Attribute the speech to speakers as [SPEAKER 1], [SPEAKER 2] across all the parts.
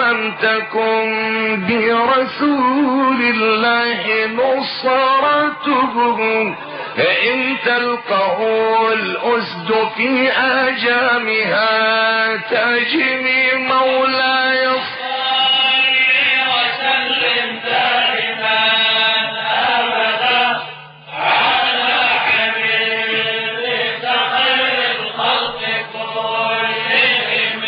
[SPEAKER 1] لم تكن برسول الله نصرته إن تلقه الأسد في آجامها تجني مولاي وسلم دائما أبدا على حبيبك خير الخلق كلهم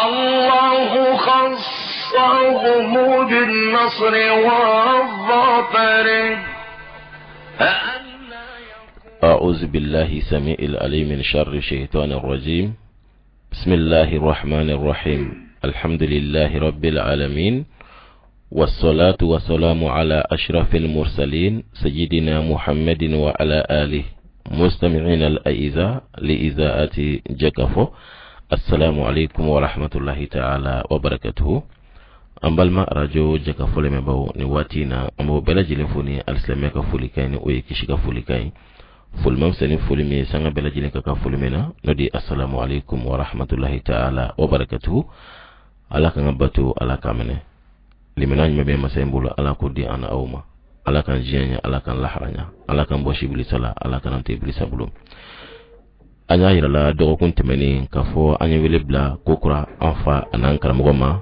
[SPEAKER 1] الله خصهم بالنصر والظفر.
[SPEAKER 2] أعوذ بالله سميع العليم من شر الشيطان الرجيم. بسم الله الرحمن الرحيم. الحمد لله رب العالمين، والصلاة والسلام على أشرف المرسلين سيدنا محمد وعلى آله. مستمعين الأعزاء لإذاعة جكفو، السلام عليكم ورحمة الله تعالى وبركاته. أمبالما راديو جكفو لمباو نواتينا أمو بلا جلفوني السلاميك فوليكاين ويكشيك فوليكاين fulmam seni fulmi sanga bela jine kaka fulmena nodi assalamu alaikum wa rahmatullahi ta'ala wa barakatuhu. Ala kan batu ala kamene limena nyebe masembulu ala ko di ana awma ala kan jinya ala kan lahranya ala kan boshi bilisala ala kan ante bilisabulu anya ira la dogo kuntemeni kafo anya wele bla kokura anfa anan karamogoma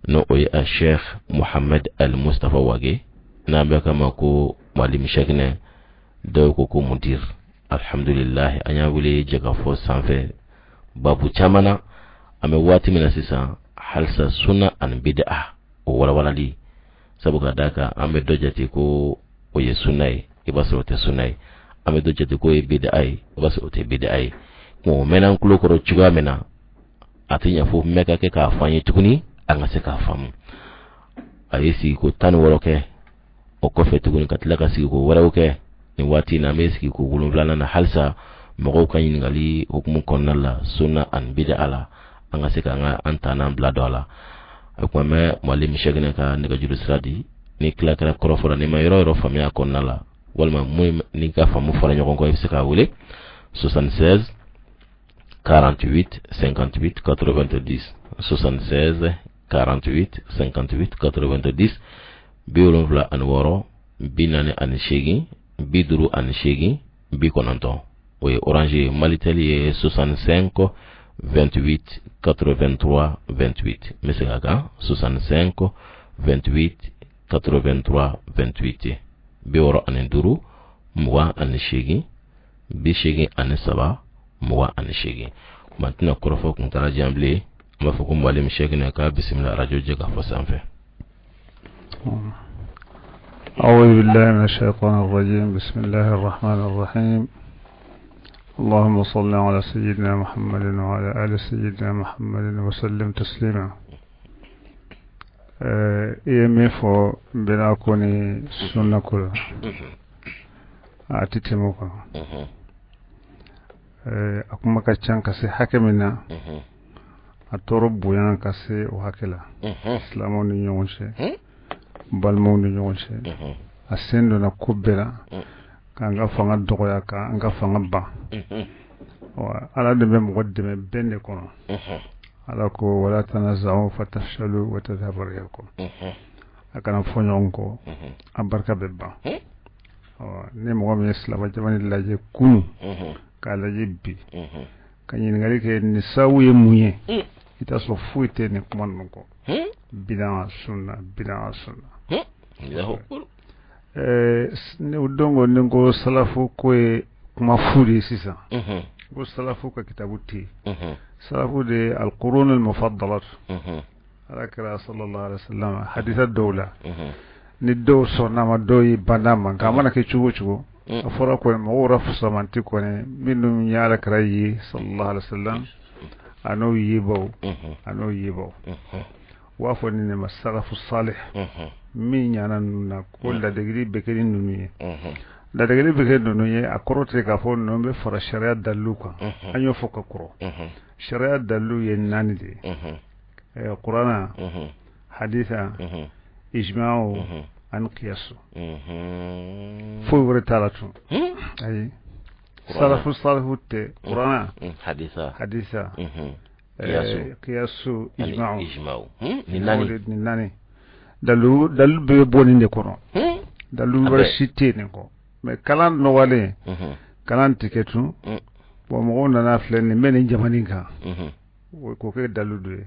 [SPEAKER 2] no oy a Sheikh Muhammad Al Mustafa Wage na be kama ko malim shekne do ko mudir. Alhamdulillah anya wule jaga fo sanfe babu chamana ame wati mina sisa halsa sunna an bid'ah o wala walali sabuka daka ame dojati ko o ye sunnai ibaso te sunnai ame dojati ko e bid'ah ibaso te bid'ah mo menan kulo ko chuga mena atinya fo meka ke ka fanyi tukuni anga se ka famu ayesi ko tan woloke o ko fe tukuni katlaka si ko woloke ni wati na meski ko gulun flana na halsa mago kan ngali hukumu konnalla sunna an bid'a ala anga se ka nga antana bladola ko me malim shegene ka ne ga julu sradi ni kla kala korofora ni mayro ro famia konnalla walma muy ni ka famu fara nyoko ko se ka wule 76 48 58 90 76 48 58 90 biolon vla an woro binane an shegi biduru an shegi bi kononton oye orange maliteli 65 28 83 28 mesegaga 65 28 83 28 bi woro an duru muwa an shegi bi shegi an saba muwa an shegi maintenant korofo kun tara jamble ma foko mbalim shegi na ka bismillah radio jega fo sanfe.
[SPEAKER 3] أعوذ بالله من الشيطان الرجيم. بسم الله الرحمن الرحيم. اللهم صل على سيدنا محمد وعلى آل سيدنا محمد وسلم تسليما. إيميفو بلاكوني سنة كلها أتتموكا أكما كتشان كسي حكمنا أتورب بيان كسي وحكلا إسلامون يونشي balmondu nyonse asendo na kubela kanga fanga dogoya ka anga fanga ba wa ala de be muqaddime benne kono ala ko wala tanaza'u fatafshalu wa tadhhabu riyakum akana fonyonko abarka bebba ne mo mi islama jamani laje kunu kala jibbi kanyin ngari ke ni sawiye munye ita so fuite ne kumanno ko bidan sunna ne udongo ngo salafu ko kuma fudi sisa go salafu ka kitabuti salafu de al-qurun al-mufaddalat ala sallallahu alaihi wasallam hadith ad-dawla ni do sonna ma doyi banama kamana ke chugo afara ko mo rafu samanti ko ne minum yaala krayi sallallahu alaihi wasallam ano yibo wafo ni ma salafu salih min yana na ko la degri bekeri nunu la degri bekeri nunu ye akorote ka fo no be fara sharia dalu ko anyo fo ka koro sharia dalu ye nani de qur'ana haditha ijma'u an qiyasu fo wore talatu ay salafu te qur'ana haditha qiyasu ijma'u
[SPEAKER 2] ni
[SPEAKER 3] nani dalu be boni de kono dalu rashite ne ko mais kalan no wale kalan tiketu bo mo na flen ni men jamani ka ko ke dalu de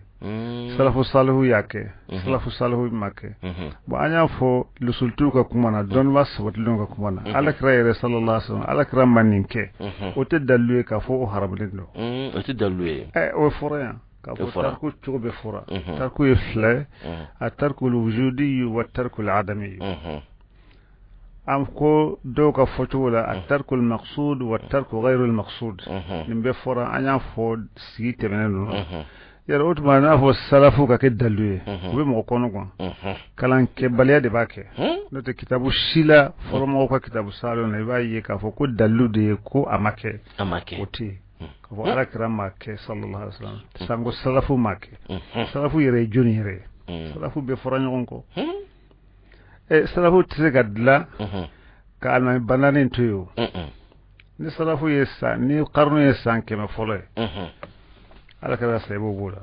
[SPEAKER 3] salafu salihu yake salafu salihu make bo anya fo lusultu ka kumana don was watlu ka kumana alakrayre sallallahu alaihi wasallam alakram maninke o te dalu ka fo o harablindo
[SPEAKER 2] o te dalu
[SPEAKER 3] o fora ka fo tarku chobe fora tarku ifla atarku alwujudi wa tarku aladami am ko do ka foto la atarku almaqsud wa tarku ghayru almaqsud nimbe fora anya fo sigi temenu yara utma na fo salafu ka ke daluye be mo kono ko kalan ke baliya de bake no te kitabu shila formo ko kitabu salo na baye ka fo ko dalude ko amake oti ka fo ala kirama ke sallallahu alaihi wasallam sango salafu make salafu yere joni yere salafu be foranyo ko salafu tsega dla ka alma banane tuyo ni salafu yesa ni qarnu yesa ke ma folo ala kala sebo bula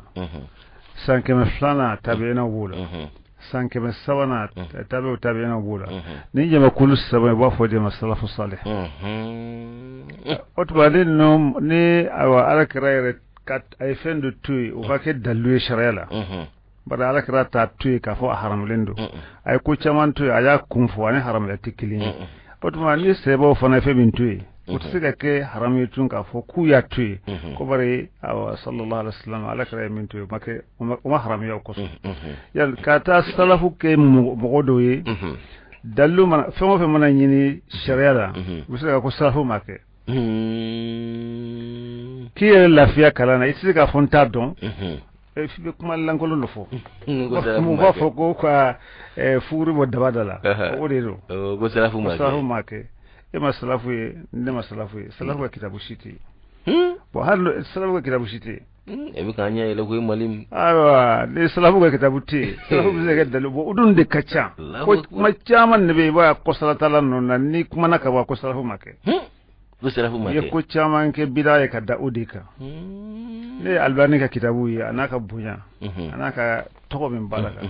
[SPEAKER 3] sanke me flana tabiina bula sanke me sawana tabiina bula ni jama kullu sabay ba fo de masalafu salih otbali no ni awa ala kala kat ay fendu tuy o ba ke dalu sharela bada ala kala ta tuy ka fo haram lendo ay ko chaman tuy aya kum fo ani haram la tikilini otma ni sebo fo na fe bin tuy utsiga ke harami tun ka fo ku ya tuy ko bare aw sallallahu alaihi wasallam ala kare min tuy make uma harami ya ko ya ka ta salafu ke mo doye dallu man femo fe man nyini sharia la utsiga ko salafu make ki lafiya kala na utsiga fonta don e fi be kuma lankolo lo fo mo ba fo ko ka furu bo dabadala o de do
[SPEAKER 2] go salafu
[SPEAKER 3] make ma salafu ne ma salafu salafu kitabu shiti bo hal salafu kitabu shiti
[SPEAKER 2] e bi kanya ile ko malim
[SPEAKER 3] awa ne salafu kitabu ti salafu zai gaddalu bo udun de kacha ko machaman ne be ba ko salata lan non ni kuma naka ba ko salafu make
[SPEAKER 2] go salafu make
[SPEAKER 3] ye ko chaman ke bidaya ka daudika ne albani ka kitabu ya anaka bunya anaka to min balaka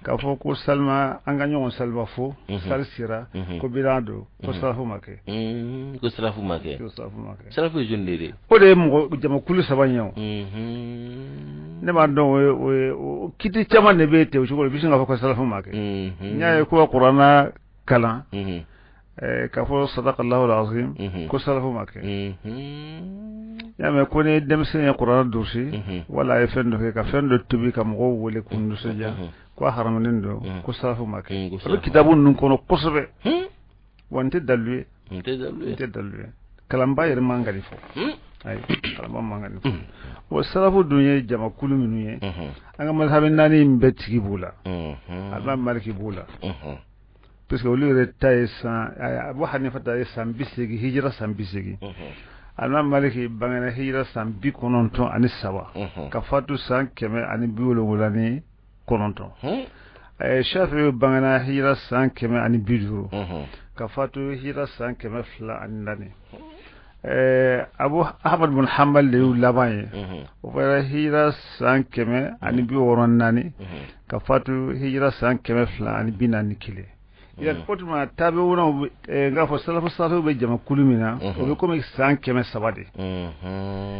[SPEAKER 3] ka fo ko salma anga nyon salba fo salsira ko bilado ko salafu make
[SPEAKER 2] ko salafu make salafu jundiri
[SPEAKER 3] o de mo jama kulu sabanyo ne ma do o kiti chama ne bete o chukolo bisinga fo ko salafu make nyaay ko qur'ana kala ka fo sadaqallahu alazim ko salafu make ya me ko ne demse qur'ana dursi wala e fendo ka fendo tubi kam go wole kundu seja ko haramanin do ko salafu make ko kitabun nun kono kosobe wonte dalwe kalamba yer mangani fo ay kalamba mangani fo o salafu dunye jama kulu minuye anga mazhabin nani mbetiki bula alba maliki bula parce que au lieu de taïsa abu hanifa taïsa bisigi hijra sambisigi alma maliki bangana hijra sambi kononto ani sawa kafatu san keme ani biwolo wulani kononto shafi bangana hijra san keme ani biduru kafatu hijra san keme fla ani lani abu ahmad bin hanbal le labaye o fara hijra san keme ani biworon nani kafatu hijra san keme fla ani binani kile ya potuma tabe wona nga fo salafu salafu be jama kulumina o be comme san keme sabade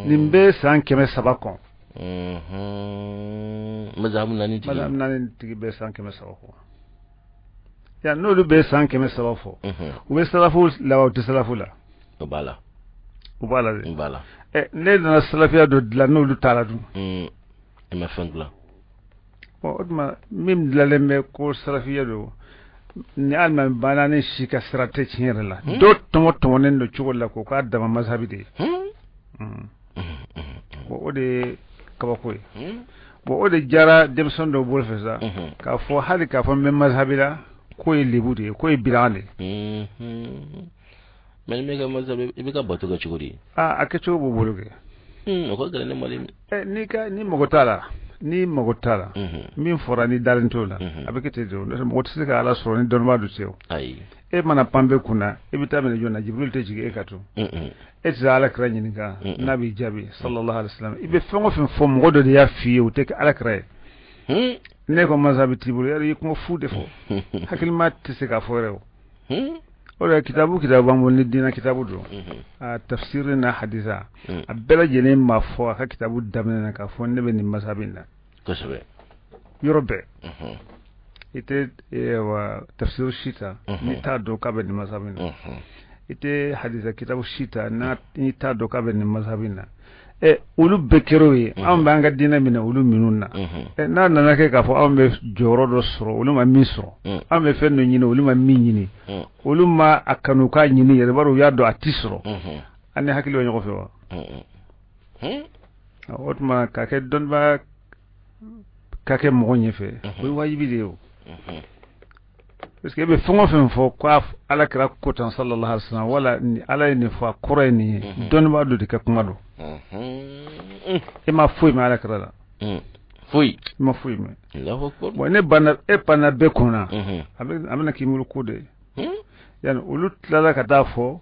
[SPEAKER 3] nimbe san keme sabako
[SPEAKER 2] mazhabu nani
[SPEAKER 3] tigi be san keme sabako ya no lu be san keme sabafo o be salafu la wa salafu la ubala ne na salafia do la no lu tala du
[SPEAKER 2] e ma fangla
[SPEAKER 3] o odma mim la lembe ko salafia do ni alma banane shika sirate chinyerla do tomo nendo chugola ko ka dama mazhabi de bo ode kabako bo ode jara demson do bolfesa ka fo hali ka fo men mazhabi la ko e libude ko e bilale
[SPEAKER 2] men mega mazhabi ibe ka bato ga chugori
[SPEAKER 3] akecho bo boluge
[SPEAKER 2] ko gele ne malim
[SPEAKER 3] ni mogotala min fora ni dalentola abekete do mo tsika ala soro ni don madu tew
[SPEAKER 2] ay
[SPEAKER 3] e mana pambe kuna e bitamene jona jibril te jige e kato e tsa ala kra nyininga nabi jabi sallallahu alaihi wasallam ibe fengo fen fom godo de ya fiye o te ala kra ne ko mazhabi tibul yari ko fude fo hakil mat se ka fo rew o kitabu bamol ni dina kitabu do a tafsirina haditha abela jene ma fo ka kitabu damna ka fo ne be ni mazhabina
[SPEAKER 2] ko sabe
[SPEAKER 3] yorobe ite wa tafsir shita ni ta do ka be ni mazhabina ite haditha kitabu shita na ni ta do ka be ni mazhabina ulu bekeroye am banga dina mina ulu minunna na nana ke ka fo am be joro do soro ulu ma misro am be fenno nyine ulu ma minyini ulu ma akanu ka nyini yere baro yado atisro ane hakili wonyo ko fe wa otma ka ke don ba ka ke mo nyefe ko wajibi de yo parce que be fongo fen fo kwa ala kira ko tan sallallahu alaihi wasallam wala ni ala ni fo kore ni don ba do de ka kuma do ma fui ma ala kira la
[SPEAKER 2] fui
[SPEAKER 3] ma fui me
[SPEAKER 2] Allahu akbar
[SPEAKER 3] bo ne bana e pana be kona amena ki mulu kude yani ulut la ka da fo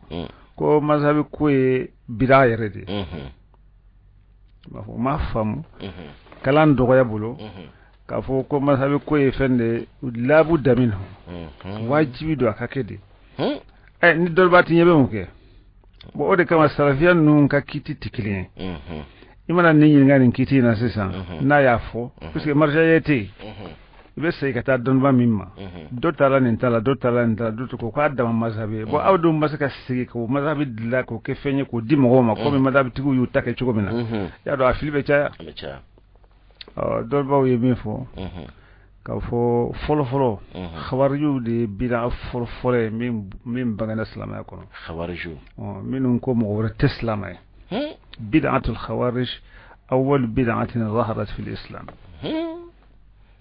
[SPEAKER 3] ko mazhabi ko e bidaya rede ma famu kalan do ya bulo ka fo ko mazhabi ko e fende labu damin wajibi do akakede ni dolbati nyebe muke bo ode kama salafiyan nun ka kiti tikilin imana ni ngani kiti na sisa na yafo puisque marja yete be sey kata don ba mimma do tala ni tala do ko ko adama mazhabi bo awdu masaka sigi ko mazhabi dilla ko ke fenye ko dimo ma ko mi mazhabi tigu yu take chugo mina ya do afilibe cha do ba wi mi fo ka fo folo khawarju de bida folo min bagana islam ya kono
[SPEAKER 2] khawarju
[SPEAKER 3] minun ko mo wora teslam ay bid'atul khawarij awwal bid'atin zaharat fi al-islam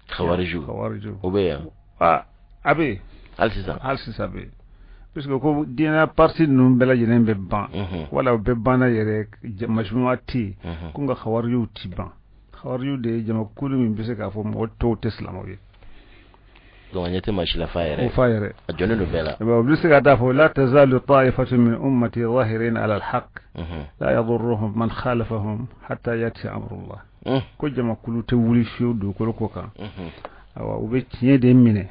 [SPEAKER 2] khawarju obeya
[SPEAKER 3] abe alsisa be puisque ko dina parti num bela jenen be ban wala be bana yere majmuati ko nga khawarju tiban khawarju de jama kulu min bise ka fo mo to teslam wi
[SPEAKER 2] do anyete machila
[SPEAKER 3] fayre
[SPEAKER 2] ajone no bela
[SPEAKER 3] ba bise ka ta fo la tazalu ta'ifatu min ummati zahirin ala al-haq la yadurruhum man khalafahum hatta yati amrullah ko jama kulu te wuli fiu do ko kan awa ube tiye de mine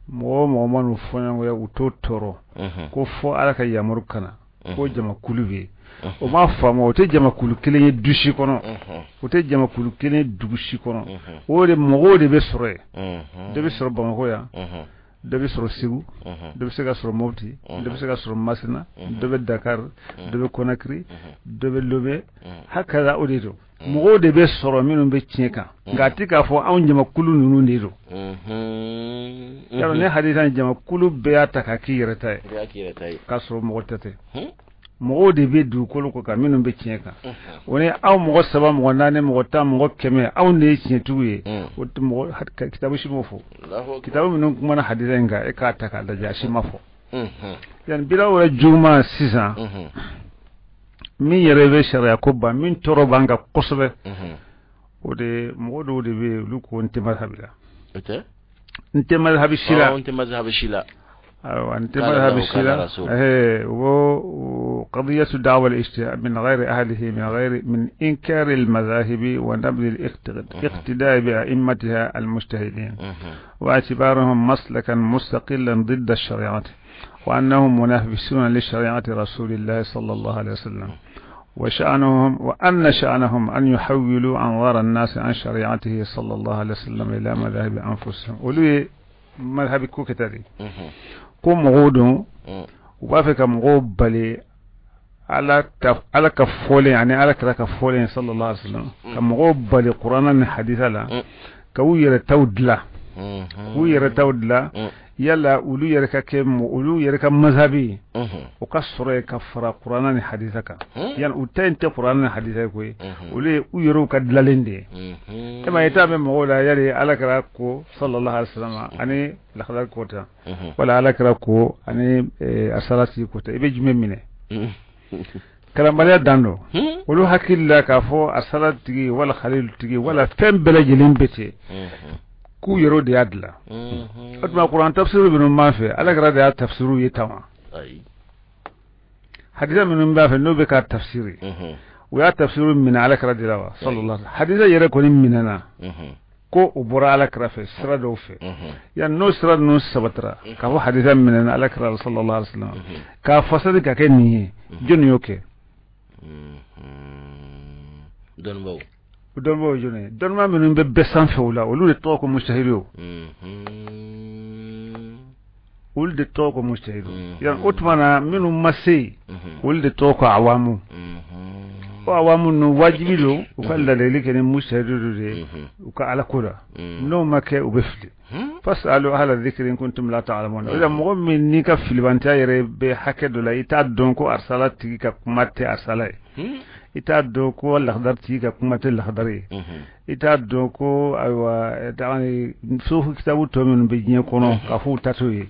[SPEAKER 3] mo manu fonyango ya utotoro ko fo alaka yamuru kana ko jama kulu be o ma famo o te jama kulu kelen dushi kono o te jama kulu kelen dushi kono o de mo de be sore de be soro banko ya de be soro sigu de be sega soro mofti de be sega soro masina de be dakar de be konakri de be lobe hakaza o de to mo de be soro minun be tieka ngati ka fo an jama kulu nunu de to yaro ne hadithan jama kulu be ataka kiyereta ka soro mo tete mo de be du ko ka minun be tieka woni aw mo saba mo nane mo ta mo keme aw ne tiyetuye o mo kitabu shi mo fo kitabu minun kuma na hadithan ga e ka taka da jashi mafo yan bila wala juma sisa min yere be sharia ko ba min toro banga kosobe o de mo do de be lu ko nte mazhabila nte mazhabi shila أنت مذهب الشيعة وقضية دعوة الاجتهاد من غير أهله من إنكار المذاهب ونبذ الاقتداء بأئمتها المجتهدين واعتبارهم مسلكا مستقلا ضد الشريعة وأنهم منافسون لشريعة رسول الله صلى الله عليه وسلم وأن شأنهم أن يحولوا أنظار الناس عن شريعته صلى الله عليه وسلم إلى مذاهب أنفسهم ولي مذهب كوكتاري ko mogodon u b'a fɛ ka mɔgɔw bali ala ka fɔlen ani ala kira ka fɔlen sallallahu alaihi wasallam ka mɔgɔw bali qur'ana ni haditha la ka u yɛrɛ taw dila yala ulu yɛrɛ ka kɛ ulu yɛrɛ ka mazhabi o ka sɔrɔ ka fara qur'ana ni haditha kan yan u ta inte qur'ana ni haditha ko ulu u yɛrɛ ka dilalen de e ma ita be mɔgɔw la yali ala kira ko sallallahu alaihi wasallam ani lakhdar ko ta wala ala kira ko ani asalati ko ta ibe jume mine kalambaliya dando olu hakilla ka fo asalati wala khalil tigi wala fem bela jilin bete ku yero de adla atma Qur'an tafsiru bin ma fe ala gara da tafsiru yitama
[SPEAKER 2] ay
[SPEAKER 3] hadisa min ba fe no be ka tafsiri wa ya tafsiru min ala kara dilawa sallallahu hadisa yere ko minana ko ubura ala kara fe sira do fe ya no sira no sabatra ka fa hadisa minana ala kara sallallahu alaihi wasallam ka fasadi ka ken ni joni yoke don bo joni don ma min be besan fe wala olu de to ko mustahiru ul de to ko mustahiru ya utmana minu masi ul de to ko awamu o awamu no wajibilo o kala le kene mustahiru de o ka ala kura no make o befli fasalu ahla dhikri in kuntum la ta'lamun ida mo min ni ka filbanta yere be hakedo la ita don ko arsalati ka kumate arsalai ita do ko lakhdar ka kumate lakhdari ita do ko aywa tani sufu kitabu to min be nyen kono ka fu tatoyi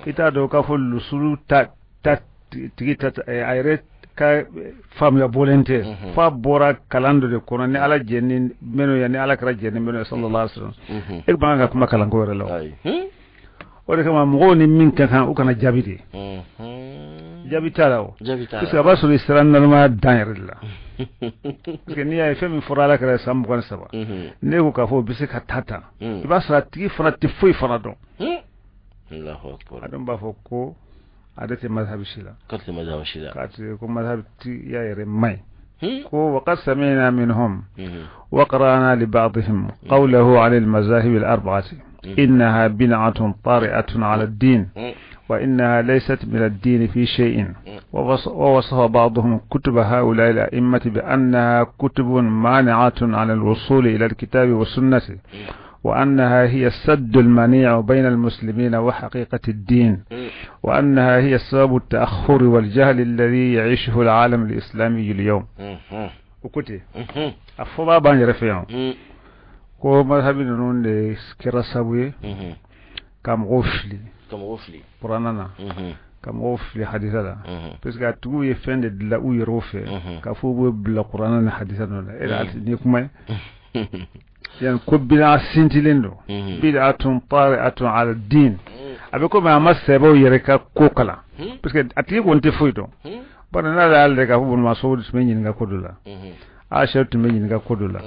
[SPEAKER 3] ita do ka fu lusulu ta tigita ayre ka fam ya bolente fa bora kalando de kono ni ala jenni meno ya ni ala kara jenni meno sallallahu alaihi wasallam ek banga kuma kalango wala law o de kama mo ni min kan ukana jabide jabitalaw parce ba so isran normal dairilla parce que ni ay femi forala kara sam kon saba ne ko ka fo bisi ka tata ba sa tigi fana ti foi fana don
[SPEAKER 2] Allahu akbar
[SPEAKER 3] adam ba fo ko adati madhhab shila
[SPEAKER 2] kati madhhab shila
[SPEAKER 3] kati ko madhhab ti ya yere mai ko waqad sami'na minhum wa qara'na li ba'dihim qawluhu 'ala al-mazahib al-arba'ati innaha bin'atun tari'atun 'ala ad-din وإنها ليست من الدين في شيء ووصف بعضهم كتب هؤلاء الأئمة بأنها كتب مانعة عن الوصول إلى الكتاب والسنة وأنها هي السد المنيع بين المسلمين وحقيقة الدين وأنها هي سبب التأخر والجهل الذي يعيشه العالم الإسلامي اليوم وكتي أفضل بان يرفعون كو مذهب نون كرساوي كم غفلي Puranana kam ofli hadithada parce que tugu ye fende de la uyi rofe ka fo bo bla Qur'ana hadithada la ila ni kuma yan ko bid'a sintilendo bid'atun tari'atun 'ala ad-din abe ko ma masebo yere ka kokala parce que ati ko nte foito bana na la alde ka fo ma so dis men nga kodula Aisha tu men nga kodula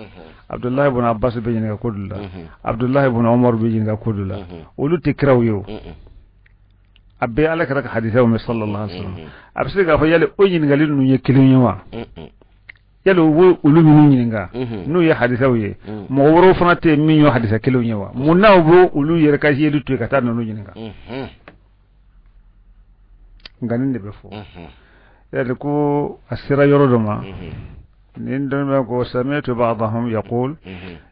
[SPEAKER 3] Abdullah ibn Abbas be nga kodula Abdullah ibn Umar be nga kodula olu tikraw yo abbe ala ka haditha wa sallallahu alaihi wasallam abse ga fa yale onyin ngalin nu yekilin yawa yale wo ulumi nu nyinga nu ya haditha wiye mo woro fana te min yo haditha kilin yawa munna wo ulu yere ka yelu to ka tan nu nyinga nganin de be fo yale ko asira yorodoma عندما سمعت بعضهم يقول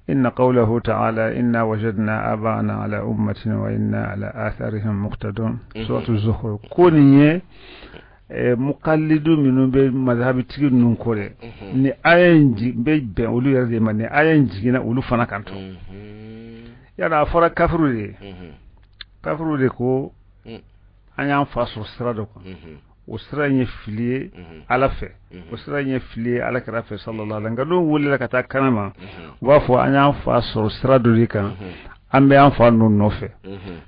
[SPEAKER 3] إن قوله تعالى إنا وجدنا آباءنا على أمة وإنا على آثارهم مقتدون سورة الزخرف كوني مقلد من مذهب تيجي نقوله ni ayenji be olu yerde man ni ayenji na olu fana kanto yana fara kafru de ko anya faso sirado ko usra nye filiye ala fe usra nye filiye ala kara fe sallallahu alaihi wasallam wulila kata kanama wafo anya fa so sirado dika ambe an fa no nofe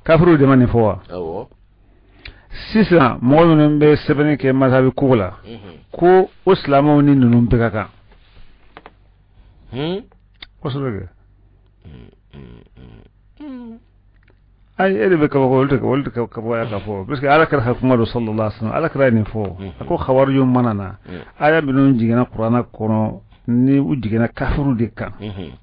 [SPEAKER 3] kafru de mani fo awo sisa mo no be sebene ke mazhabi kula ko islamu ni nunun be kaka kosobe ay ebe ka wolta ka boya ka fo parce que ala kar hakuma sallallahu alaihi wasallam ala kar ni fo ko khawar yu manana aya binun jigena qur'ana kono ni u jigena kafiru de kan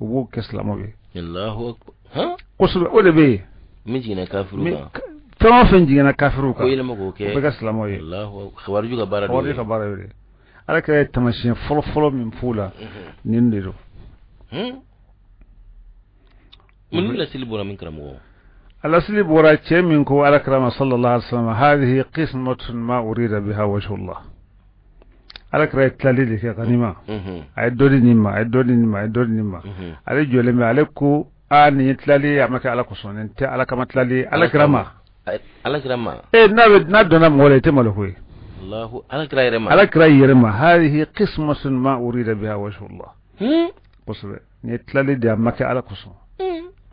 [SPEAKER 3] wo keslamo be Allahu akbar ha kosobe o de be mi jigena kafiru ka to fen jigena kafiru ka ko ilmo ko ke be keslamo be Allahu khawar yu ka bara de ala kar tamashin folo min fula nin dido mun la silbura min kramo الأصل براتش منكو على كرام صلى الله عليه وسلم هذه قسمة ما أريد بها وجه الله على كرام تلالي في غنيمة عدوني نما على جولم عليكو أن يتلالي عمك على قصون أنت على كما تلالي على كرامة إيه نادونا موليتي ملوكوي الله على كرام يرما هذه قسمة ما أريد بها وجه الله قصوا يتلالي دي عمك على قصون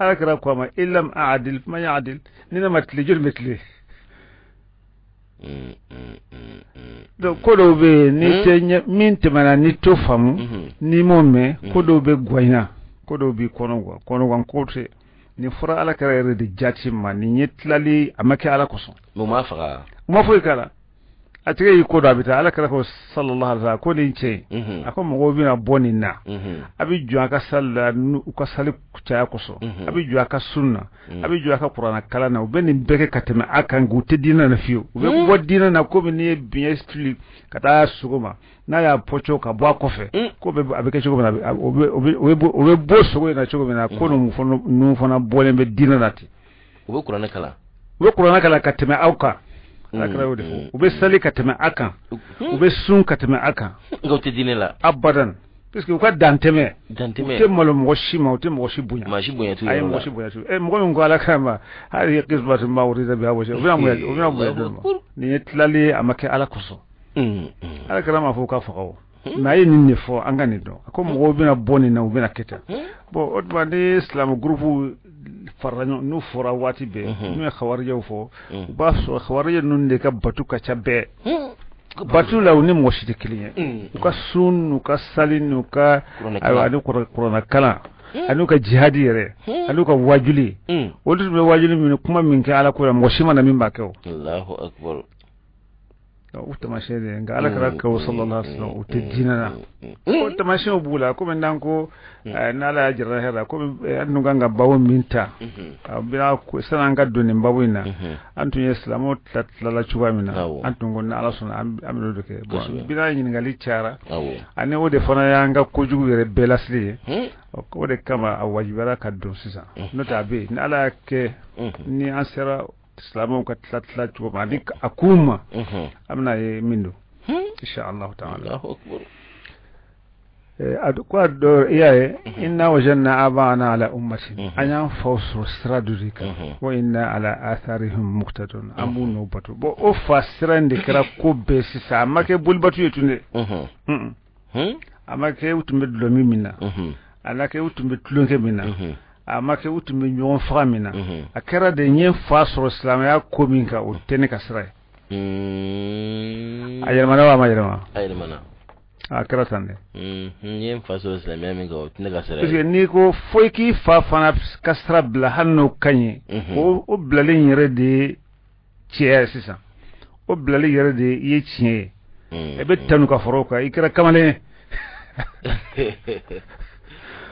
[SPEAKER 3] alakira ko ma illam a'dil ma ya'dil nina matli jul metli do kodo be ni te min te mana ni to famu ni momme kodo be goyna kodo bi kono gwan kote ni fura alakira re de jatima ni nyetlali amake ala koso
[SPEAKER 2] mo ma faga
[SPEAKER 3] mo fo kala atiga yi kodo abita alakira ko sallallahu alaihi wasallam ko ni ce ako mo go bina bonina abi ju aka salla nu ka sali kucaya koso abi ju aka sunna abi ju aka qur'ana kala na ubeni beke katema aka ngute dina na fiyo ube ko dina na ko ni bien stili kata suguma na ya pocho ka bwa kofe ko be abeke chugo na obe bo sugo na chugo na ko no fona bole be dina nati
[SPEAKER 2] ube qur'ana kala
[SPEAKER 3] katema auka akra wode ube sali katema aka ube sun katema aka
[SPEAKER 2] ngawte dina la
[SPEAKER 3] abadan parce que ko danteme te molo mo shima te mo shibunya
[SPEAKER 2] ma shibunya tu
[SPEAKER 3] ay mo shibunya tu mo ngo ala kama hadi qismatu mawrida bi hawo ubina mo ni tlali amake ala koso ala kama fo ka fo na yi ni fo angani do ko mo ubina boni na ubina keta bo odba ni islam groupe farano nu fora wati be nu khawariyo fo ba so khawariyo nun de ka batuka chabe batu la uni mo shiti kiliye ka sun ka salin ka aywa qur'ana kala anu ka jihadi yere anu ka wajuli wodu be wajuli min kuma min ka ala ko mo shima na min ba ko
[SPEAKER 2] Allahu akbar
[SPEAKER 3] utama shede nga ala kara ko sallallahu alaihi wasallam utejina utama shede bula ko men dan ko na la jira hera ko anu ganga bawo minta bila ko sananga doni bawoina antu islamu tatla chuba mina antu ngonna ala suna amino doke bila yin ngali chara ane wode fona yanga ko jugu yere belasli ko wode kama awajibara kaddo sisa nota be na ala ke ni ansera islamu ka tlatla chuba dik akuma amna ye mindo insha Allah ta'ala
[SPEAKER 2] Allahu akbar
[SPEAKER 3] adukwa do iyaye inna wajanna abana ala ummatin anya fawsur stradurika wa inna ala atharihim muqtadun amunu batu bo o fasirande kira ko be sisa amake bulbatu yetunde amake utumbe dlomi mina alake utumbe tulunke mina amake utumbe nyon famina akera de nyen fasur islam ya kominka o tene kasra ayelmana wa majelma
[SPEAKER 2] ayelmana
[SPEAKER 3] akera tande
[SPEAKER 2] nyen fasur islam ya minga o tene kasra
[SPEAKER 3] parce que ni ko foiki fa fana kasra bla hanno kanye o blalin yere de tier sisa o blalin yere de ye tier e be tanu ka foroka ikira kamale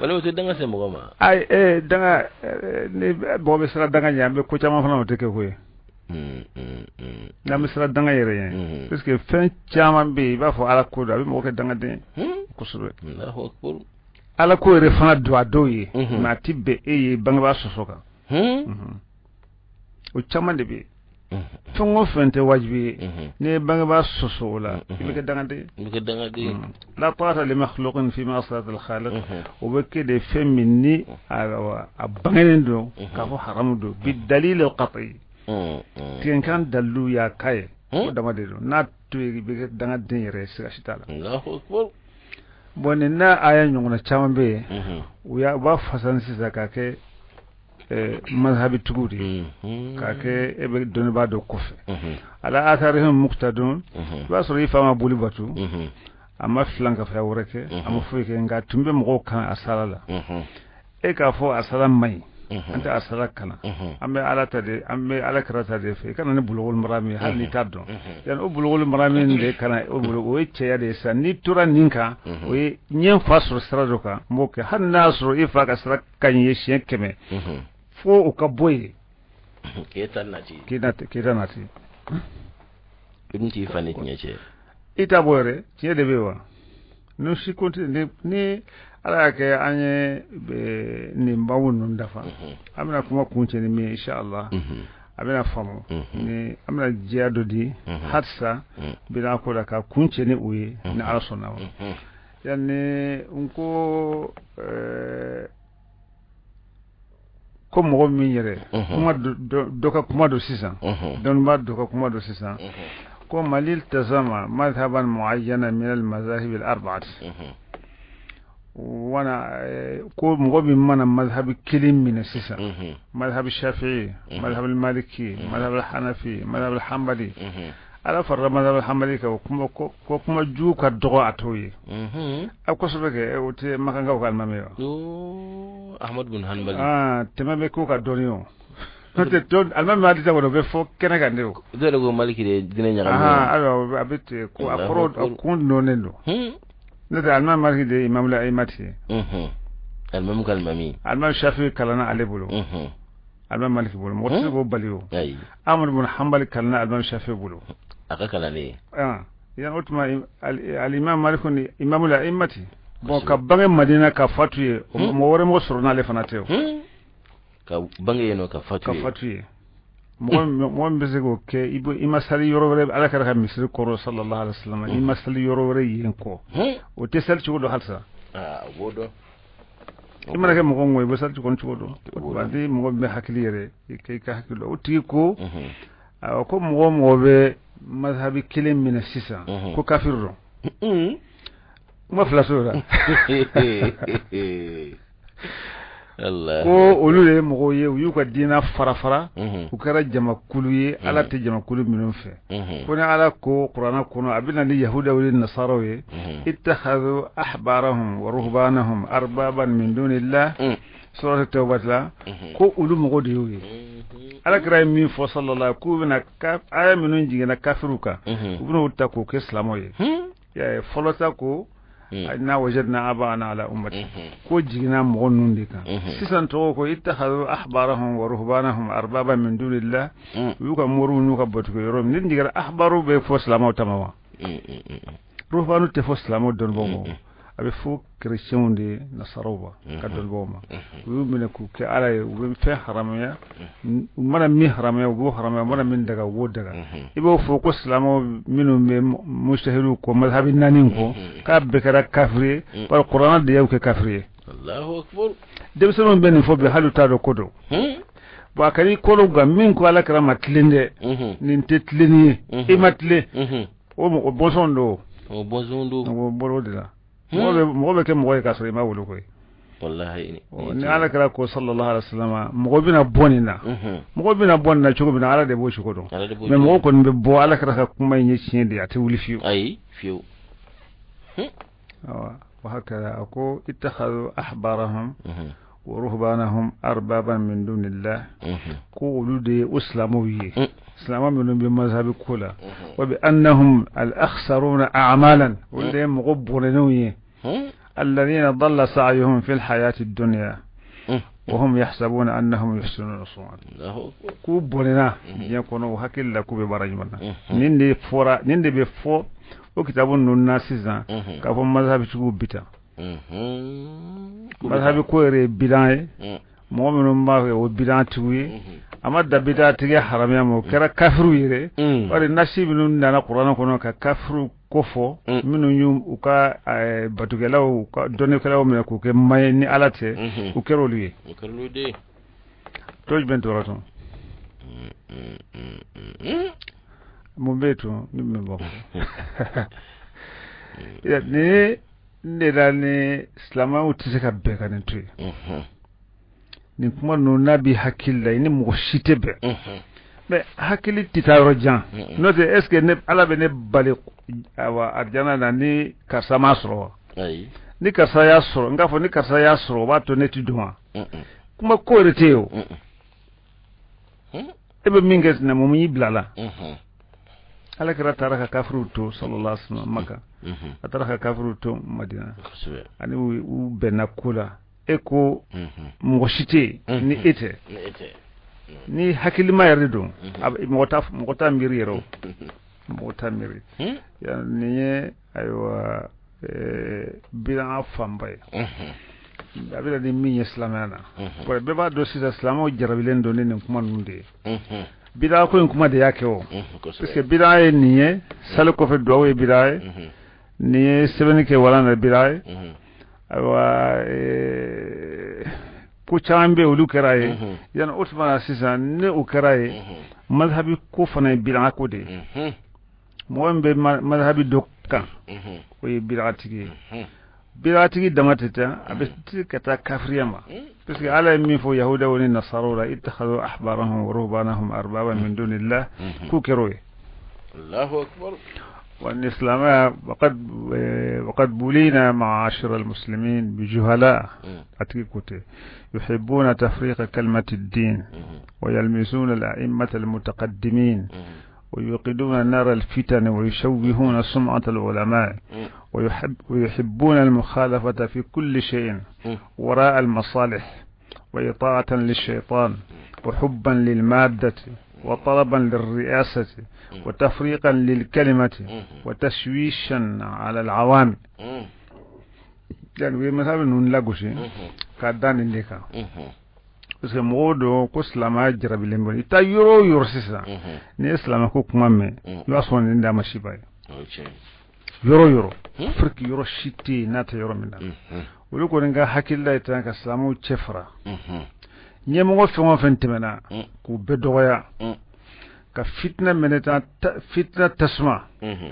[SPEAKER 2] wala mo to danga se mo ma
[SPEAKER 3] ay danga ni bo be sala danga nyambe ko chama fana o teke ko na misra danga yere parce que fin chama be ba fo ala ko da be mo ke danga de ko suru
[SPEAKER 2] Allahu akbar
[SPEAKER 3] ala ko re fana do adoye ma tibbe banga ba sosoka o chama de be fongo fente wajibi ne banga ba soso la ibe ke danga de la ta'ata li makhluqin fi ma'siyati al-khaliq o be de femini a bangenen do ka fo haram do bi dalil al-qat'i tin kan dalu ya kay o dama de do na to be danga de yere sitala
[SPEAKER 2] Allahu akbar
[SPEAKER 3] bonina aya nyongona chambe uya ba fasan sisa ka ke mazhabi tugudi kake ebe doni ba do kofe ala atharihim muqtadun ba so rifa ma buli batu amma flanka fa woreke amma fuike nga tumbe mo kan asala la e ka fo asala mai anta asala kana amme ala tade amme ala karata de fe kana ne bulugul marami hal ni taddo yan o bulugul marami de kana o bulugo e cheya de sa ni tura ninka o nyen fasro sradoka mo ke han nasro ifa ka sra kanye shenkeme fo o ka boye
[SPEAKER 2] keta nati binti fanit nyache
[SPEAKER 3] ita boyre tie de bewa no shi konti ni ala ke anye be ni mbawunu ndafa amina kuma kunche ni mi inshallah amina famu ni amina jiado di hatsa bila ko da ka kunche ni uyi ni arasona yani unko ko mo min yere kuma doka kuma do sisan don ba doka kuma do sisan ko malil tazama madhhaban muayyana min al mazahib al arba'ah wana ko mɔgɔ min mana mazhabi kelen minɛ sisan mazhabi shafi'i mazhabi maliki mazhabi hanafi mazhabi hanbali ala farra mazhabi hanbali ka kuma ju ka dɔgɔ a t'o ye a kosɛbɛ kɛ o tɛ makankaw ka alimami
[SPEAKER 2] o Ahmad bin Hanbali
[SPEAKER 3] tɛmɛ bɛ ko ka dɔɔni o n'o tɛ alimami hadisa kɔnɔ o bɛ fɔ kɛnɛ kan de o
[SPEAKER 2] dɔw ko maliki de dinɛ ɲagami
[SPEAKER 3] ayiwa a bɛ ten ko a kɔrɔ kun dɔnnen don n'o tɛ alimami maliki de imamul a'immati
[SPEAKER 2] alimami ka alimami
[SPEAKER 3] alimami shafi'i kalanna ale bolo alimami maliki bolo mɔgɔ tɛ se k'o bali o Ahmad bin Hanbali kalanna alimami shafi'i bolo
[SPEAKER 2] a ka kalanne
[SPEAKER 3] yan o tuma alimami maliki ni imamul a'immati bon ka bange Madina ka fatu ye mɔgɔ wɛrɛ m'o sɔrɔ n'ale fana tɛ o
[SPEAKER 2] ka bange yen nɔ ka fatu
[SPEAKER 3] ye mɔgɔ min bɛ se k'o kɛ i ma sali yɔrɔ wɛrɛ ala kɛra ka misiri kɔrɔ sallallahu alaihi wasallam i ma sali yɔrɔ wɛrɛ yen kɔ o tɛ sali cogo dɔ halisa
[SPEAKER 2] o b'o dɔn
[SPEAKER 3] i mana kɛ mɔgɔ ŋɔ i bɛ sali cogo dɔn wa ni mɔgɔ bɛ hakili yɛrɛ i ka hakili dɔn o tigi ko ko mɔgɔ bɛ mazhabi kelen minɛ sisan ko kafiru dɔn kuma fila so la ko olu de ye mɔgɔw ye u y'u ka diina fara u kɛra jamakulu ye ala tɛ jamakulu minnu fɛ ko ni ala ko kuranɛ kɔnɔ a bɛ na ni yahudaw ni nasaraw ye ittakhadhu ahbarahum wa ruhbanahum arbaban min dunillah surat at-tawbah la ko olu mɔgɔ de y'u ye ala kɛra ye min fɔ sallallahu k'u bɛna aya minnu jiginna kafiru kan u bɛna u ta k'o kɛ silamɛw ye fɔlɔ ta ko na wajadna abana ala ummati ko jigina mɔgɔ ninnu de kan sisan tɔgɔ ko ittakhadhu ahbarahum wa ruhbanahum arbaban min dunillah u y'u ka moriw n'u ka batuke yɔrɔ min ni jigira ahbaru bɛ fɔ silamɛw tama wa ruhbanu tɛ fɔ silamɛw dɔnnibagaw ma a bɛ fɔ kerecɛnw de nasaraw ma ka dɔnnibagaw ma u y'u minɛ k'u kɛ ala ye u bɛ fɛn haramaya u mana min haramaya u b'o haramaya u mana min daga u b'o daga i b'o fɔ ko silamɛw minnu bɛ mustahidu kɔ mazhabi naani kɔ k'a bɛɛ kɛra kafiri ye bari kuranɛ de y'u kɛ kafiri ye denmisɛnninw bɛ nin fɔ bi hali u t'a dɔn ko don bon a ka di ko dɔw kan min ko ala kɛra ma tilen dɛ nin tɛ tilenni ye i ma tilen o bɔnsɔn don
[SPEAKER 2] o bɔnsɔn don
[SPEAKER 3] o bɔr'o de la mɔgɔ bɛ kɛ mɔgɔ ye k'a sɔrɔ i ma wolo koyi
[SPEAKER 2] wallahi
[SPEAKER 3] ni ala kɛra ko sallallahu alaihi wasallam mɔgɔ bɛna bɔ nin na mɔgɔ bɛna bɔ nin na cogo min na ala de b'o cogo dɔn mais mɔgɔ kɔni bɛ bɔ ala kɛra ka kuma in ye tiɲɛ de a tɛ wuli fiyewu
[SPEAKER 2] ayi fiyewu
[SPEAKER 3] wa hakɛra a ko ittakhadhu ahbarahum wa ruhbanahum arbaban min dunillah ko olu de ye o silamɛw ye silamɛ minnu bɛ mazhabi ko la wa bi annahum al-akhsaruna a'malan olu de ye mɔgɔ bɔnɛnenw ye الذين ضل سعيهم في الحياة الدنيا وهم يحسبون أنهم يحسنون صنعا كو بولنا يكونوا هكذا كو ببرجمنا نندي بفو وكتاب الناس كفو مذهب تشو بيتا مذهب كوري بداية مؤمن ما هو بداية توي أما دبيتا تيجي حرام يا مو كرا كافرو يره وري ناسي منو نانا قرآن كونو كافرو kofo minnu y'u u ka batukɛlaw u ka dɔnnikɛlaw minɛ k'u kɛ maye ni ala tɛ u kɛra olu ye to jumɛn tora tun mun bɛ tun ni min bɔ ni ne la ni silamɛw tɛ se ka bɛn ka nin to ye nin kuma ninnu n'a b'i hakili la i ni mɔgɔ si tɛ bɛn mais hakili tɛ taa yɔrɔ jan n'o tɛ est ce que ne ala bɛ ne bali awa arjana na ni karisa ma sɔrɔ wa ni karisa y'a sɔrɔ n k'a fɔ ni karisa y'a sɔrɔ o b'a to ne tɛ dun wa kuma ko yɛrɛ tɛ yen o e bɛ min kɛ sinɛ mun y'i bila la ala kɛra taara ka kafiriw to sallallahu alaihi wasallam Maka a taara ka kafiriw to Madina ani u bɛnna ko la e ko mɔgɔ si tɛ yen ni e tɛ ni hakilima yɛrɛ don mɔgɔ t'a miiri yɛrɛ o mɔgɔ t'a miiri nin ye ayiwa bidan fanba ye a bɛ na ni min ye silamɛya na bɛɛ b'a dɔn sisan silamɛw jarabilen don ni nin kuma ninnu de ye bidan ko in kuma de y'a kɛ o parce que bidan ye nin ye sali kɔfɛ duwawu ye bidan ye nin ye sɛbɛnni kɛ walan na bidan ye ayiwa ko caman bɛ olu kɛra ye yani o tuma na sisan ne o kɛra ye mazhabi ko fana ye bidan ko de ye mɔgɔ min bɛ mazhabi dɔ kan o ye bidatigi ye biratigi damatita abeti kata kafriyama parce que ala min fo yahuda wa nasara ittakhadhu ahbarahum wa ruhbanahum arbaba min dunillah ku keroye
[SPEAKER 2] Allahu akbar
[SPEAKER 3] والإسلام وقد بلينا معاشر المسلمين بجهلاء يحبون تفريق كلمة الدين ويلمسون الأئمة المتقدمين ويوقدون نار الفتن ويشوهون سمعة العلماء ويحبون المخالفة في كل شيء وراء المصالح وإطاعة للشيطان وحبا للمادة وطلبا للرئاسة وتفريقا للكلمة وتشويشا على العوام يعني مثلا نلاقوشي كادان انديكا parce que mɔgɔw do ko silamaya jarabilen bɔ i taa yɔrɔ o yɔrɔ sisan ni ye silamɛ ko kuma mɛn i b'a sɔrɔ nin da ma siba ye yɔrɔ yɔrɔ Afrique yɔrɔ si tɛ yen n'a tɛ yɔrɔ min na olu kɔni ka hakilila ye tan ka silamɛw cɛ fara ɲɛmɔgɔ fɛn o fɛn tɛmɛna k'u bɛɛ dɔgɔya ka fitina mɛnɛ tan fitina tasuma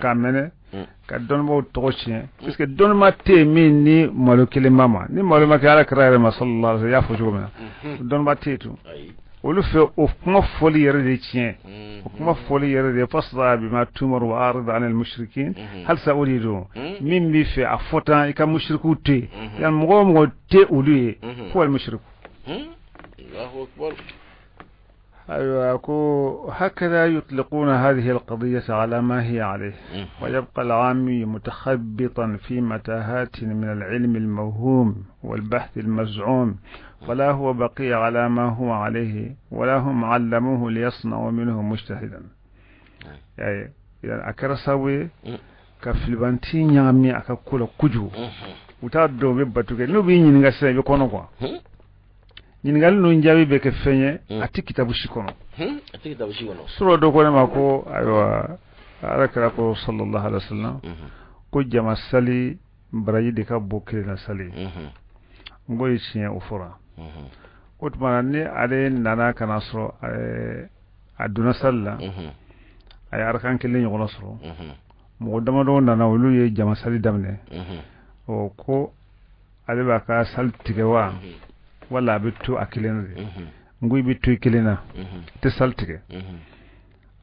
[SPEAKER 3] k'a mɛnɛ ka dɔnnibaw tɔgɔ tiɲɛ parce que dɔnnima tɛ yen min ni malo kelen ba ma ni malo ma kɛ ala kira yɛrɛ ma sallallahu alaihi wa sallam y'a fɔ cogo min na dɔnniba tɛ yen tun olu fɛ o kuma fɔli yɛrɛ de tiɲɛ o kuma fɔli yɛrɛ de fasda bima tumaru wa arid anil mushrikin halisa o de don min b'i fɛ a fɔ tan i ka mushriku to yen yan mɔgɔ o mɔgɔ tɛ olu ye ko wali mushriku
[SPEAKER 2] Allahu akbar
[SPEAKER 3] أيوة هكذا يطلقون هذه القضية على ما هي عليه ويبقى العامي متخبطا في متاهات من العلم الموهوم والبحث المزعوم ولا هو بقي على ما هو عليه ولا هم علموه ليصنعوا منه مجتهدا يعني أكرسوي كفلبانتين يامي أكاكولا كجو وتعدوا بباتوكي نبي نغسي بكونوا ñingal no njabi be ke feñe ati kitabu shikono suro do ko ma ko aywa arakara ko sallallahu alaihi wasallam ko jama sali baraji de ka bokre na sali ngoy ci ufura ko tuma ne ale nana kana suro aduna salla ay arkan kele ñono suro mo dama do nana wulu ye jama sali damne o ko ale ba ka sal tigewa wala bitu akilena ngui bitu ikilena te saltige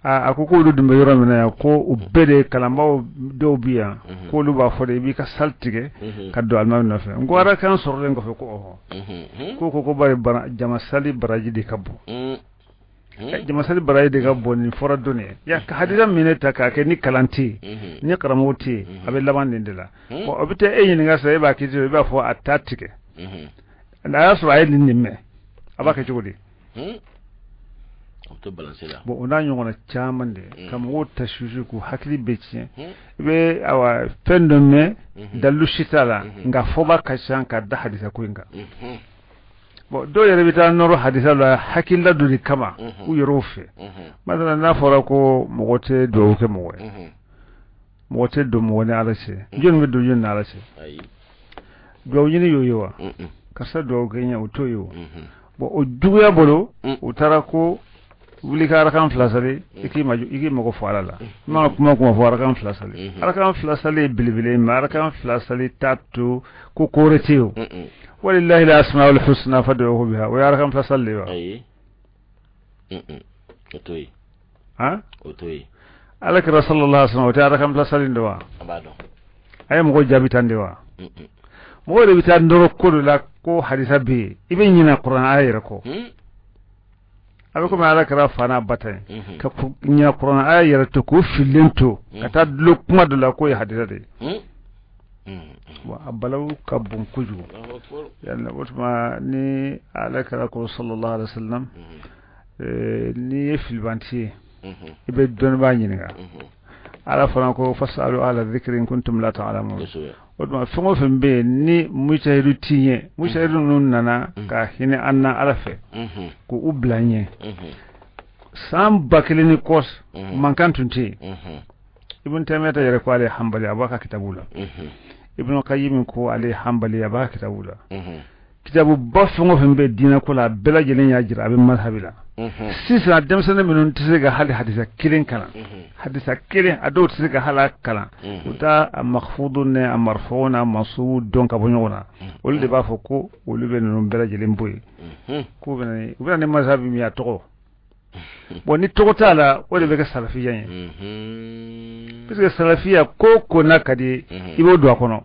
[SPEAKER 3] akoko do dumbe yoro mena ya ko ubede kalambaw do biya ko lu ba fode bi ka saltige kaddo alma no fe ngora kan sorre ngo fe ko ko bari jama sali baraji de kabbo jama sali baraji de kabbo ni fora doni ya ka hadida mineta ka ke ni kalanti ni qaramoti abe laban ndela ko obite enyi nga se ba kiti ba fo atatike na ya so ayi nimme abaka jogodi
[SPEAKER 2] to balancer la
[SPEAKER 3] bon on a nyona chamande kam wota shuju ku hakli becien be awa fendo me dalu shitala nga foba kashan ka da hadisa ko inga bon do yere bita noro hadisa la hakilla duli kama u yorofe madana na fora ko mogote do ke mowe mogote do mo ne alache jon me do jon na alache ayi do yini yoyowa kasa do ganya utoyo bo o duya bolo utara ko wuli ka arakan flasale iki mago fala la ma kuma fo arakan flasale bilbile ma arakan flasale tatu ko koreteo walillahi alasmaul husna fad'uhu biha wa arakan flasale wa
[SPEAKER 2] ayi otoyi
[SPEAKER 3] ha
[SPEAKER 2] otoyi
[SPEAKER 3] alaka rasulullah sallallahu alaihi wasallam arakan flasale ndo
[SPEAKER 2] abado
[SPEAKER 3] ay mo jabitande wa mo de bitan doro ko la ko hadisa be ibe nyina qur'an ayira ko abe ko mala kara fana batay ka nyina qur'an ayira to ko filento kata dlo kuma de la ko hadisa de wa abalaw kabun kuju yalla wotma ni ala kara ko sallallahu alaihi wasallam ni filbanti ibe don ba nyina ala fana ko fasalu ala dhikri in kuntum la ta'lamun wadma fongo fembe ni mujtahidu tiye mujtahidu nun nana ka hine anna alafe ko ublanye sam bakilini kos mankantunti ibn tamata yare ko ale hanbali abaka kitabula ibn qayyim ko ale hanbali abaka kitabula kitabu ba fengo fembe dina ko la bela jelen ya jira abin mazhabila sisa demsana minun tisiga hali hadisa kilin kana hadisa kilin ado tisiga hala kana uta makhfudun ne marfuun mansub donc abonyona wol de ba foko wol be non bela jelen boy ko bena ne mazhabi mi ya to bon ni to tala wol be ka salafiya yin parce que salafiya ko nakadi ibo do akono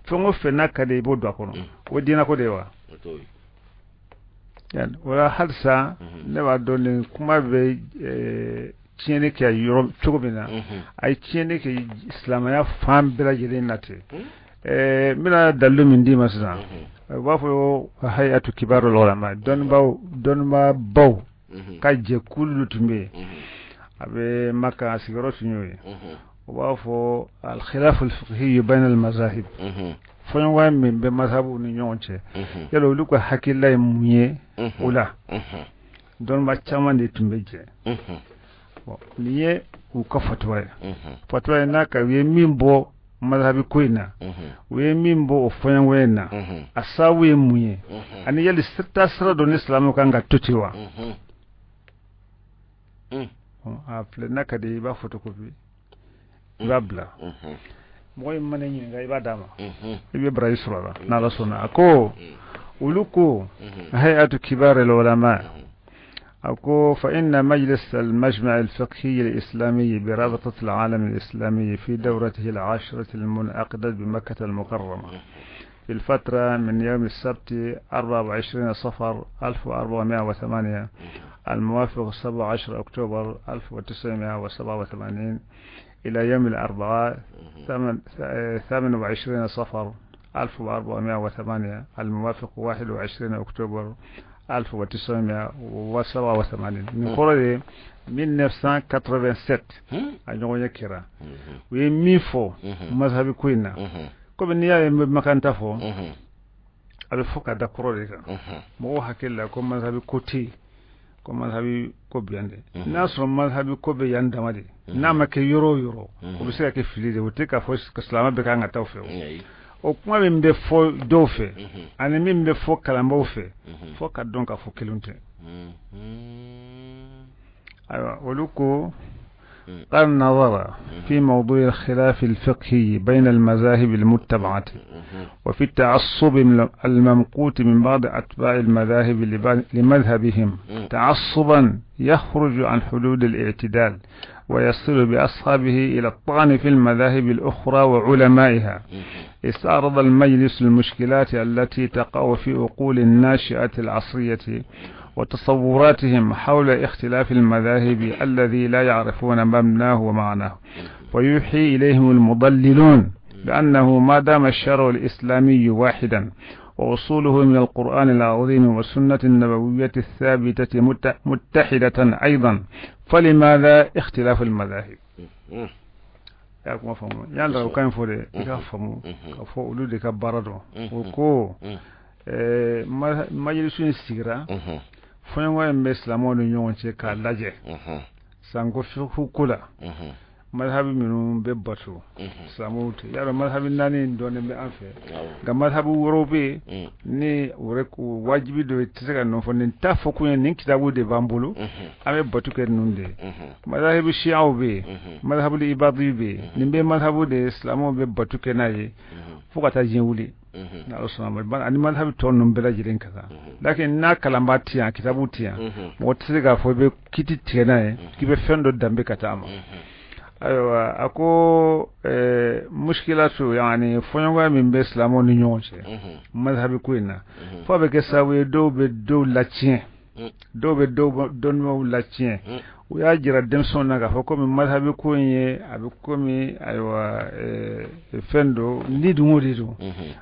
[SPEAKER 3] fengo fena kade ibo do akono o dina ko dewa yan wala halsa ne ba don kuma be tiene ke yoro chogobina ay tiene ke islamaya fam bela jere nate mina dallu min di masna wa fo hayatu kibarul ulama don ma baw ka je kullu tumbe abe maka sigaro sunyoy وافو الخلاف الفقهي بين المذاهب فنوان من بمذهب نيونچه يلو لوكو حكيلا ميه ولا دون ما تشامان دي تمبيجه نيه وكفتوى فتوى ناكا ويميمبو مذهب كوينا ويميمبو فنوينا اساوي ميه اني يلي ستاسرا دون الاسلام كانغا توتيوا افل ناكا دي با فوتوكوبي babla moy mané ñi ngay badama ibe bray sura na la sona ako uluku hay'atu kibar al ulama ako fa inna majlis al majma' al fiqhi al islami bi rabitat al alam al islami fi dawratihi al 10 al munaqadah bi makkah al mukarrama في الفترة من يوم السبت 24 صفر 1408 الموافق 17 أكتوبر 1987 إلى يوم الأربعاء 28 صفر 1408 الموافق 21 أكتوبر 1987 من قرر 1987 أجنو يكرا ويميفو مذهب كوينا كم نيا مكان تفو أبي فوق دكروري مو هكذا كم مذهب كوتي كم مذهب كوبياندي ناس مذهب كوبياندا مادي نعم كيورو وبسيا كفيلي وتيكا فوس كسلامة بكانا توفي o kuma min be fo do fe ani min be fo kalambo fe fo ka donc fo kelunte aywa woluko قال نظر في موضوع الخلاف الفقهي بين المذاهب المتبعة وفي التعصب الممقوت من بعض أتباع المذاهب لمذهبهم تعصبا يخرج عن حدود الاعتدال ويصل بأصحابه إلى الطعن في المذاهب الأخرى وعلمائها. استعرض المجلس المشكلات التي تقع في عقول الناشئة العصرية وتصوراتهم حول اختلاف المذاهب الذي لا يعرفون مبناه ومعناه، ويوحي إليهم المضللون بأنه ما دام الشرع الإسلامي واحدا ووصوله من القرآن العظيم والسنة النبوية الثابتة متحدة أيضا، فلماذا اختلاف المذاهب؟ يعني لو كان فوري كفهموا كفوا لودي كبردو وكو مجلس السيرة فنوى مسلمون يونشي كالاجه سانغو فوكولا madhabi minnu bɛ bato silamɛw tɛ y'a dɔn madhabi naani dɔɔnin bɛ an fɛ nka madhabi wɔɔrɔw bɛ yen ni wajibi dɔ tɛ se ka nɔ fɔ nin t'a fɔ kun ye nin kitabu de b'an bolo an bɛ bato kɛ ninnu de madhabi shiyaw bɛ yen madhabi ibadi bɛ yen nin bɛ madhabu de silamɛw bɛ bato kɛ n'a ye fo ka taa diɲɛ wuli n'ala sɔnna ma ani madhabi tɔ ninnu bɛɛ lajɛlen ka kan lakin n'a kalanba ti yan kitabu ti yan mɔgɔ tɛ se k'a fɔ i bɛ kiti tigɛ n'a ye k'i bɛ fɛn dɔ danbe ka taa ma. أيوة أكو مشكلة يعني فنوع من بإسلام ونيونش مذهب كوينا فبكساوي دو بدو لاتين دو بدو دون مو لاتين ويأجر الدمسون نجا فكم مذهب كويني أبكم أيوة فندو نيدو موديدو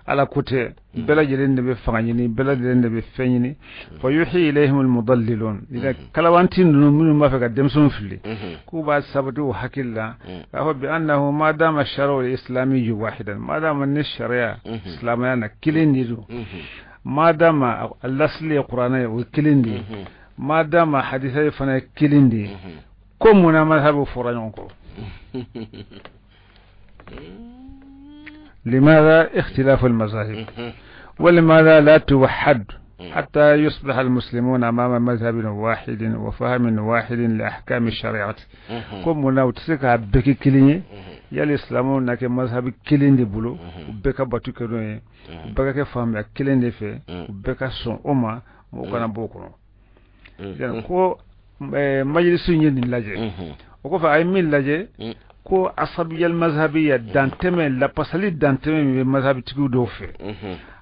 [SPEAKER 3] على كوتة بلا جلين بفعني بلا جلين بفعني فيوحي إليهم المضللون إذا كلامتين من ما فك الدمسون فيلي كوبا سبتو حكيلا فهو بأنه ما دام الشرع الإسلامي واحدا ما دام الشريعة إسلامية كلين نيدو ما دام الأصل القرآن وكلين دي ما دام حديثي فانا كلين دي كم منا مذهب فرانكو لماذا اختلاف المذاهب ولماذا لا توحد حتى يصبح المسلمون أمام مذهب واحد وفهم واحد لأحكام الشريعة كم نوتسك بك كليني يا الإسلام نك مذهب كلين دي بلو بك باتو كنوي بك فهم كلين دي في بك سون أما مكان بوكو يعني كو مجلس ينين لاجي وكو فاي مين لاجي كو عصبية المذهبية دانتمي لا بسالي دانتمي مذهب تكو دوفي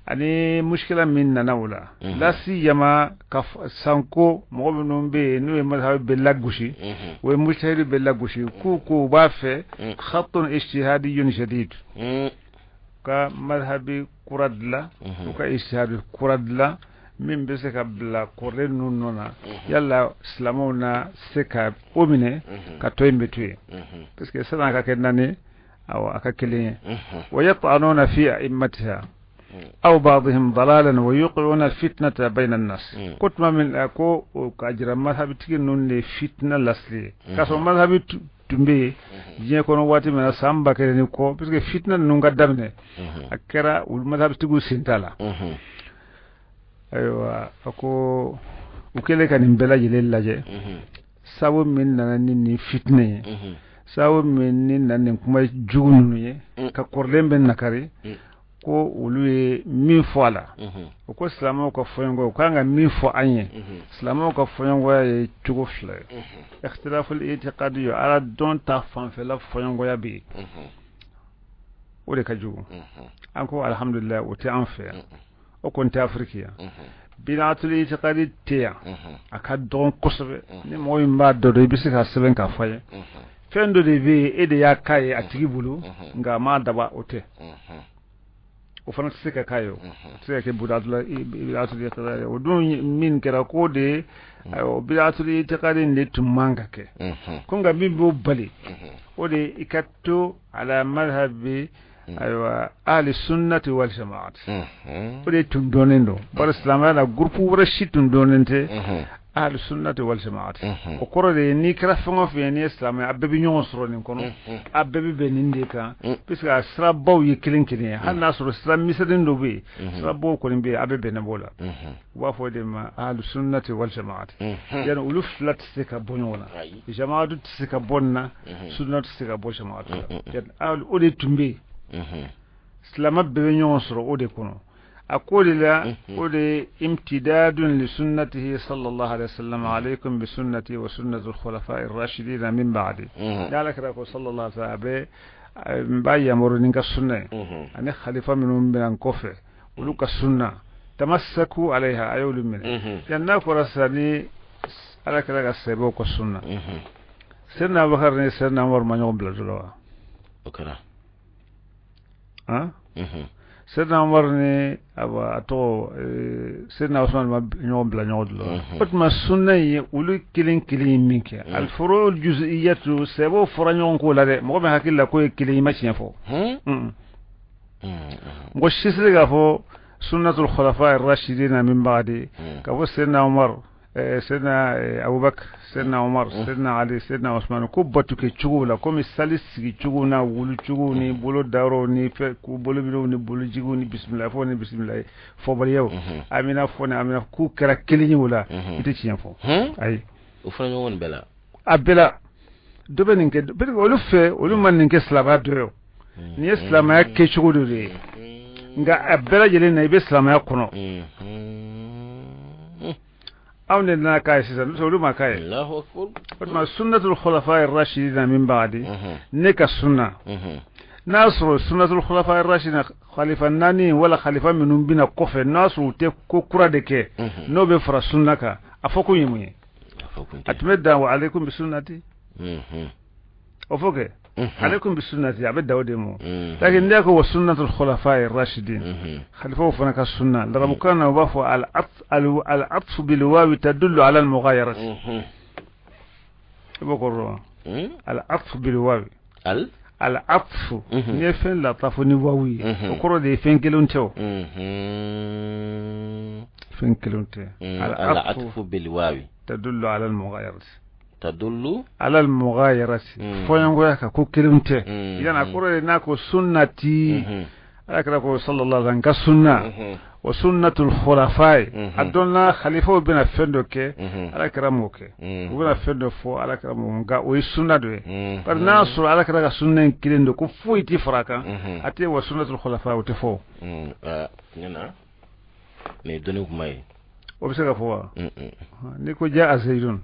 [SPEAKER 3] ani mushkila min nana wala la siyama ka sanko mo minnu be no e mazhab be lagushi we mujtahid be lagushi ku ba fe khatun ijtihadiyun shadid ka mazhabi kuradla ka ijtihad kuradla min be se ka bla korre nunona yalla islamona se ka omine ka toyimbe tuye parce que ça ka kenani aw aka kelin wa yat'anuna fi a'immatiha أو بعضهم ضلالا ويوقعون الفتنة بين الناس كنت ما من أكو كأجر مذهب تكنون لفتنة لسلي كاسو مذهب تنبي جيه كونو واتي من السامبا كرنيكو بس فتنة نونغا دمنه أكرا والمذهب تقول سنتالا أيوة أكو وكله كان ينبلا جليل لاجه ساو من نانني فتنة ساو من نانني كم جونوني كقرلم بين نكاري ko ulu ye min fo ala ko islamo ko foyongo ko nga min fo anye islamo ko foyongo ye tugo fle ikhtilaf al i'tiqad yo ala don ta fan fe la foyongo ya bi o de ka jugo anko alhamdulillah o te en fait o kon ta afrikiya binatul i'tiqad tiya aka don kosobe ni moy mba do do bisika seben ka faye fendo de be e de ya kai atigi bulu nga ma daba ote o fana tsika kayo tsika ke budatula bidatul i'tiqad o don min kera ko de o bidatul i'tiqad ne tumanga ke ko nga bimbo bali o de ikatto ala madhhabi aywa ahli sunnati wal jamaat o de tundonendo bar islam ala groupe wara shitundonente ahli sunnati wal jamaat o korode ni kra fango fi ni islam abbe nyon soro ni kono abbe be ninde ka puisque asra baw yi kilinkini hanna soro islam misadin do be sra baw ko be abbe be na bola wa fo de ma ahli sunnati wal jamaat yana uluf lat sika bonyola jamaatu sika bonna sunnati sika bo jamaat yan ahli ode tumbe islam abbe nyon soro ode kono أقول لا أولي امتداد لسنته صلى الله عليه وسلم عليكم بسنتي وسنة الخلفاء الراشدين من بعدي ذلك رأيكم صلى الله عليه وسلم مبايا مرنين كالسنة أنا خليفة منهم بلان كوفي ولوك السنة تمسكوا عليها أيول منه لأنك رسالي على كذا السيبوك السنة سيدنا بخير سيدنا عمر من يوم بلا جلوة
[SPEAKER 2] أكرا
[SPEAKER 3] سيدنا عمر ني ابا تو سيدنا عثمان ما نيوم بلا نيودلو فتما السنه ولو كلين مينك الفروع الجزئيه سبو فرانيون كولا دي مو ما حكي لا كو كلين ماشي فو وشيسلغا فو سنه الخلفاء الراشدين من بعد كفو سيدنا عمر سيدنا ابو بكر سيدنا عمر سيدنا علي سيدنا عثمان كوباتو كي تشغولا كومي سالس كي تشغونا ولو تشغوني بولو دارو ني كو بولو بيرو ني بولو جيغوني بسم الله فوني بسم الله فوبال يو امينا فوني امينا كو كرا كليني ولا يتي فو اي
[SPEAKER 2] وفرنا وون بلا
[SPEAKER 3] ابلا دوبن نك بير ولو في ولو من نك سلابا دو ني اسلام يا كي تشغودو ري nga abela jele na ibe islam ya kono أو لنا كايسة سولو ما كاي
[SPEAKER 2] الله أكبر
[SPEAKER 3] ما سنة الخلفاء الراشدين من بعد نك السنة ناصر سنة الخلفاء الراشدين خليفة ناني ولا خليفة منهم بنا كفر ناصر تكو كرة دك نو بفر السنة كا أفوكو يمي أتمدى وعليكم بسنتي أفوكي عليكم بالسنة عبد داود مو لكن ذاك هو سنة الخلفاء الراشدين خلفوه فنك السنة لرب كان وبافو العطف بالواو تدل على المغايرة بقول العطف بالواو العطف نفين لا طفني واوي وكرو دي فين كيلونتو فين كيلونتو
[SPEAKER 2] العطف بالواو
[SPEAKER 3] تدل على المغايرة
[SPEAKER 2] تدل
[SPEAKER 3] على المغايرة فينغو يكا كو كلمته يعني اقول لك سنتي alakira ko sallallahu alaihi wasallam ka sunna wa sunnatul khulafai adonna khalifa bina fendo ke alakira mo ke bina fendo fo alakira mo ga o sunna do par na so alakira ka sunna kilendo ko fuiti faraka ate wa sunnatul khulafai te fo
[SPEAKER 2] nana ne doni ko may
[SPEAKER 3] o bisa ka fo ni ko jaa zaidun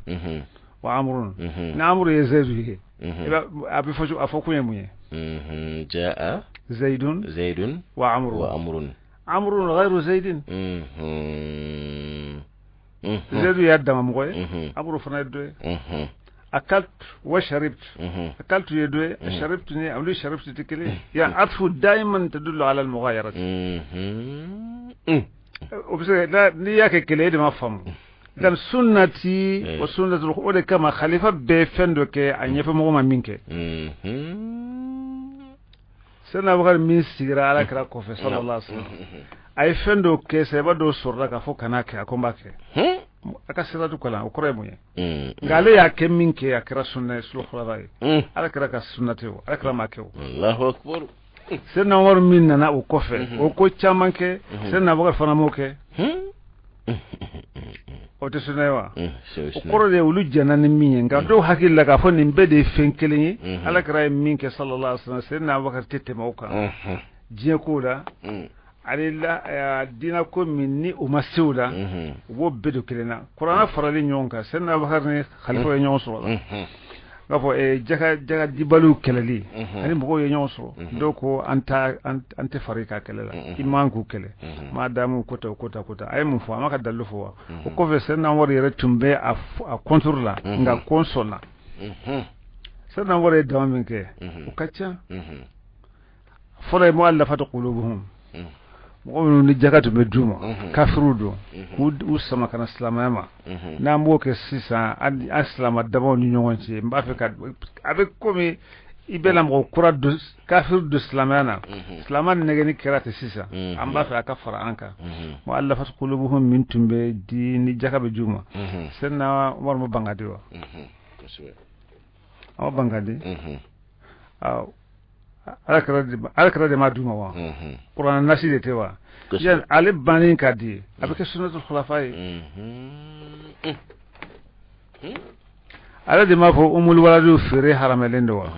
[SPEAKER 3] wa amrun na amru ya zaidu abi fo afoku yemunye
[SPEAKER 2] jaa zaidun
[SPEAKER 3] wa amrun عمرو غير زيد زيد يدم مغوي عمرو فنادوي أكلت وشربت أكلت يدوي شربتني أو لي شربت تكلي يعني عطف دائما تدل على المغايرة وبس لا نياك كلي ما فهم dan sunnati wa sunnatul khulafai kama khalifa be fendo ke anyefe mo ma minke sena bakar min sigira ala kira ko fe sallallahu alaihi wasallam ay fendo ke se ba do sorra ka fo kana ke akomba ke aka sira du kala o kore moye ngale ya ke min ke akira sunna sul khulafai ala kira ka sunnati o ala kira ma ke o
[SPEAKER 2] Allahu akbar
[SPEAKER 3] sena war min na o ko fe o ko chaman ke sena bakar fana mo ke o te sunewa o koro de ulu janani min nga do hakilla ka fo nin be de fenkeli ala kira min ke sallallahu alaihi wasallam senna bakar tete mauka je ko da alilla dina ko min ni o masuda wo be do kelena qur'ana farali nyonka senna bakar ni khalifa nyon so gafo jaga dibalu kelali ani mbo ye nyon so do ko ante farika kelela imanku kele madamu kota ay mu fo amaka dallu fo ko fe senna wori retumbe a contrôle nga consona senna wori damin ke o kacha fore mo alla fatu qulubuhum mo ni jagatu be duma kafirudo u sama kana islamama na mo ke sisa aslama dabo ni nyonci mba fe ka avec comme ibela mo kura do kafir do islamana islaman ne gani kirata sisa amba fe aka fara anka mo alla fatu qulubuhum min tumbe di ni jagabe duma senna war mo bangadi wa aw bangadi aw alakara de ma duma wa qur'an nasi de tewa yan alib banin kadi abike sunnatul khulafai ala de ma fo umul waladu fere haramelendo wa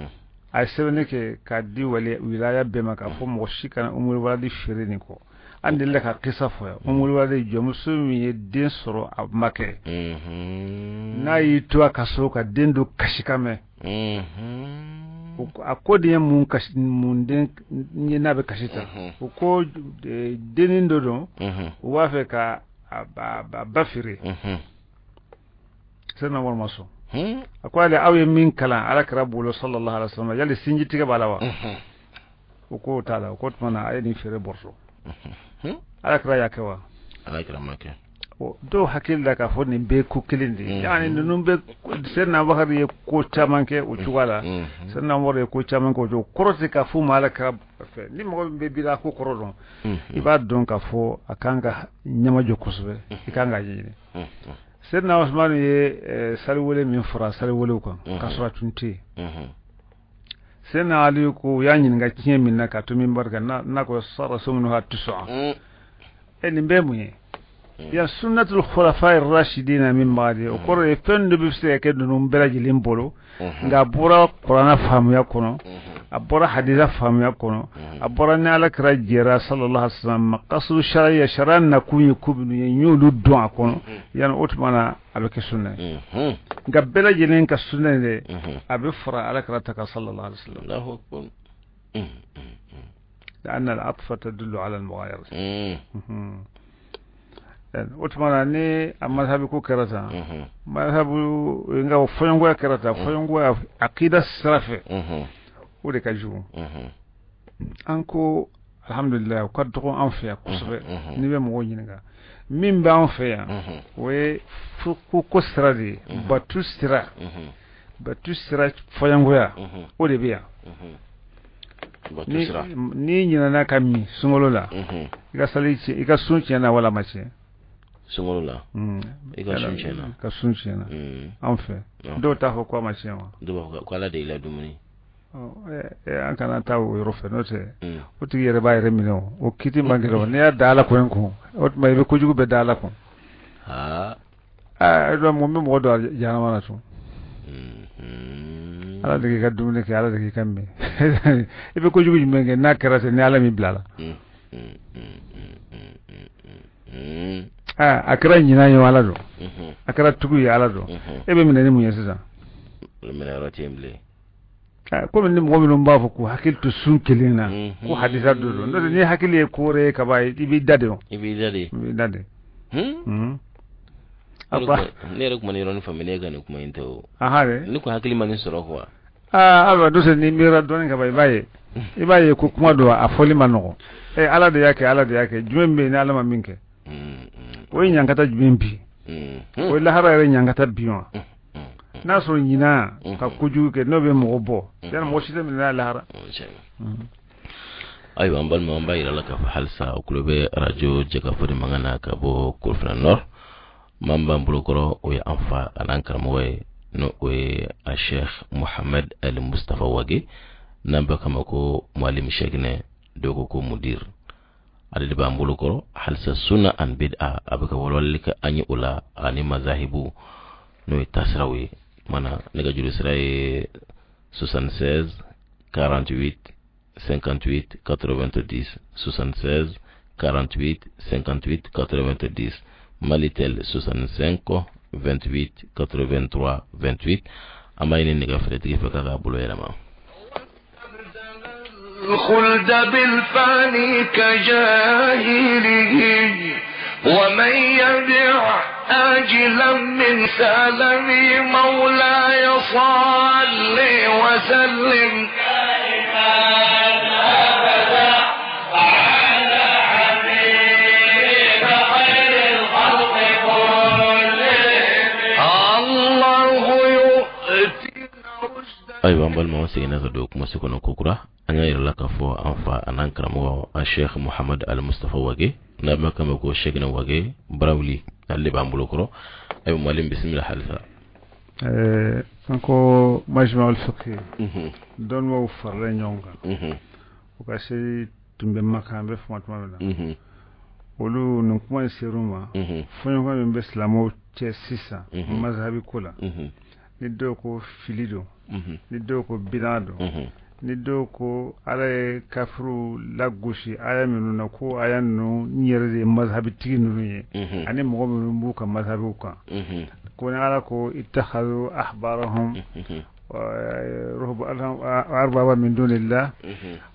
[SPEAKER 3] ay sebene ke kadi wali wilaya be maka fo mo shikana umul waladu fere ni ko ande le ka qissa fo umul waladu jomu sumi den soro make na yitu akaso ka dendu kashikame akodi mun den ni nabe kashita ko denin dodo wa fe ka bafire sana wal maso akwale awe min kala ala rabbul sallallahu alaihi wasallam yali sinji tiga balawa ko tala ko mana ayni fere borso ala kra yakewa
[SPEAKER 2] ala kra make
[SPEAKER 3] do hakilla ka fonni be ku kilindi yani num be senna bakar ye ko chamanke o chugala senna wore ko chamanke o jo korote ka fu malaka fe ni mo be bila ko korodon iba don ka fo akanga nyama jo kusbe ikanga yini senna Usman ye salwole min fura salwole ko kasra tunti senna ali ko yanyin ga kiyen min na ka to min barka na ko sara sumnu ha tusa en be muye ya sunnatul khulafai ar-rashidin min ba'di o korre fendo bi se ke dum belaji limbolo nga bura qur'ana famu yakono abura haditha famu yakono abura na ala kra jira sallallahu alaihi wasallam maqasu shari'a sharan na kunyi kubnu nyulu do akono yan otmana abeke sunna nga belaji len ka sunna de abi fara ala kra ta sallallahu alaihi wasallam
[SPEAKER 2] Allahu akbar
[SPEAKER 3] لأن العطف تدل على المغايرة otmana ni amazhabi ko karata mazhabu nga foyongo ya karata foyongo ya aqida sarafe o de kaju anko alhamdulillah ko to an fiya kusbe ni be mo nyinga min ba an fiya we ko sirade batu sira foyongo ya o de biya ni nyina na kami sungolola iga salici iga sunci na wala mace
[SPEAKER 2] sungolola iga sunci na
[SPEAKER 3] ka sunci na en fait do ta ko ma ciema
[SPEAKER 2] do ko ala de ila dumuni
[SPEAKER 3] an kana taa o yɔrɔ fɛ n'o tɛ o tigi yɛrɛ b'a yɛrɛ minɛ o kiti man gɛlɛn n'i y'a da ala kun o tuma i bɛ kojugu bɛɛ da ala kun mun bɛ mɔgɔ dɔn janama na tun ala de k'i ka dumuni kɛ ala de k'i ka min i bɛ kojugu jumɛn kɛ n'a kɛra ten ni ala min bila la a kɛra ɲinan ye ala don a kɛra tugu ye ala don e bɛ minɛ ni mun ye sisan komi ni mɔgɔ minnu b'a fɔ ko hakili to sun kelen na ko hadisa do don n'o tɛ ni hakili ye koore ye kaba i b'i da de o
[SPEAKER 2] i b'i da de ne yɛrɛ kuma ni yɔrɔnin faamuya ka nin kuma in tɛ o ne ko hakili ma nin sɔrɔ quoi
[SPEAKER 3] alors do se ni miira dɔɔnin kaba i b'a ye ko kuma do a fɔli ma nɔgɔ ala de y'a kɛ jumɛn bɛ yen ni ala ma min kɛ o ye ɲankata jumɛn bi o ye lahara yɛrɛ ɲankata bi wa n'a sɔrɔ ɲinan ka kojugu kɛ n'o bɛ mɔgɔ bɔ yani mɔgɔ si tɛ minɛ lahara
[SPEAKER 2] ayiwa an balima an b'a yira la k'a fɔ halisa o tulo bɛ arajo jɛkafɔ de mankan na ka bɔ Korofina Nord maa min b'an bolokɔrɔ o ye an fa a n'an karamɔgɔ ye n'o o ye a Sheikh Mohamed El Mustafa Wage n'an bɛ kama ko Mualim Shekinɛ dɔw ko mudir ale de b'an bolokɔrɔ halisa sunna and bid'a a bɛ ka walwalali kɛ an ye o la ani mazahibu n'o ye tasiraw ye mana nɛgɛjuru sira ye 76 48 58 90 76 48 58 90 Malitel 65 28 83 28 an b'a ɲini nɛgɛfɛrɛtigi fɛ k'a bolo yɛlɛma
[SPEAKER 1] الخلد بالفاني كجاهله ومن يبع آجلا من سالمي مولاي صل وسلم دائما أبدا على حبيبك خير الخلق كلهم الله يؤتينا رشدا
[SPEAKER 2] ayiwa an balima segin ka don kuma se kɔnɔ kokura an y'a yira la k'a fɔ an fa a n'an karamɔgɔ a Sheikh Mohamed Al Mustafa Wage n'a bɛ kama ko Sheikina Wage Barawuli ale de b'an bolokɔrɔ ayiwa Mualim bisimila halisa
[SPEAKER 3] an ko Majma al-Fiqhi dɔnnibaw farala ɲɔgɔn kan o ka se tun bɛ Maka an bɛ fɔ tuma min na olu nin kuma in ser'u ma fɔɲɔgɔn min bɛ silamɛw cɛ sisan mazhabi ko la ni dɔw ko fili don ni dɔw ko bidan don ni dɔw ko ala ye kafiru lagosi aya minnu na ko aya ninnu n yɛrɛ de ye mazhabitigi ninnu ye ani mɔgɔ minnu b'u ka mazhabiw kan ko ni ala ko ittakhadhu ahbarahum arbaba min dunillah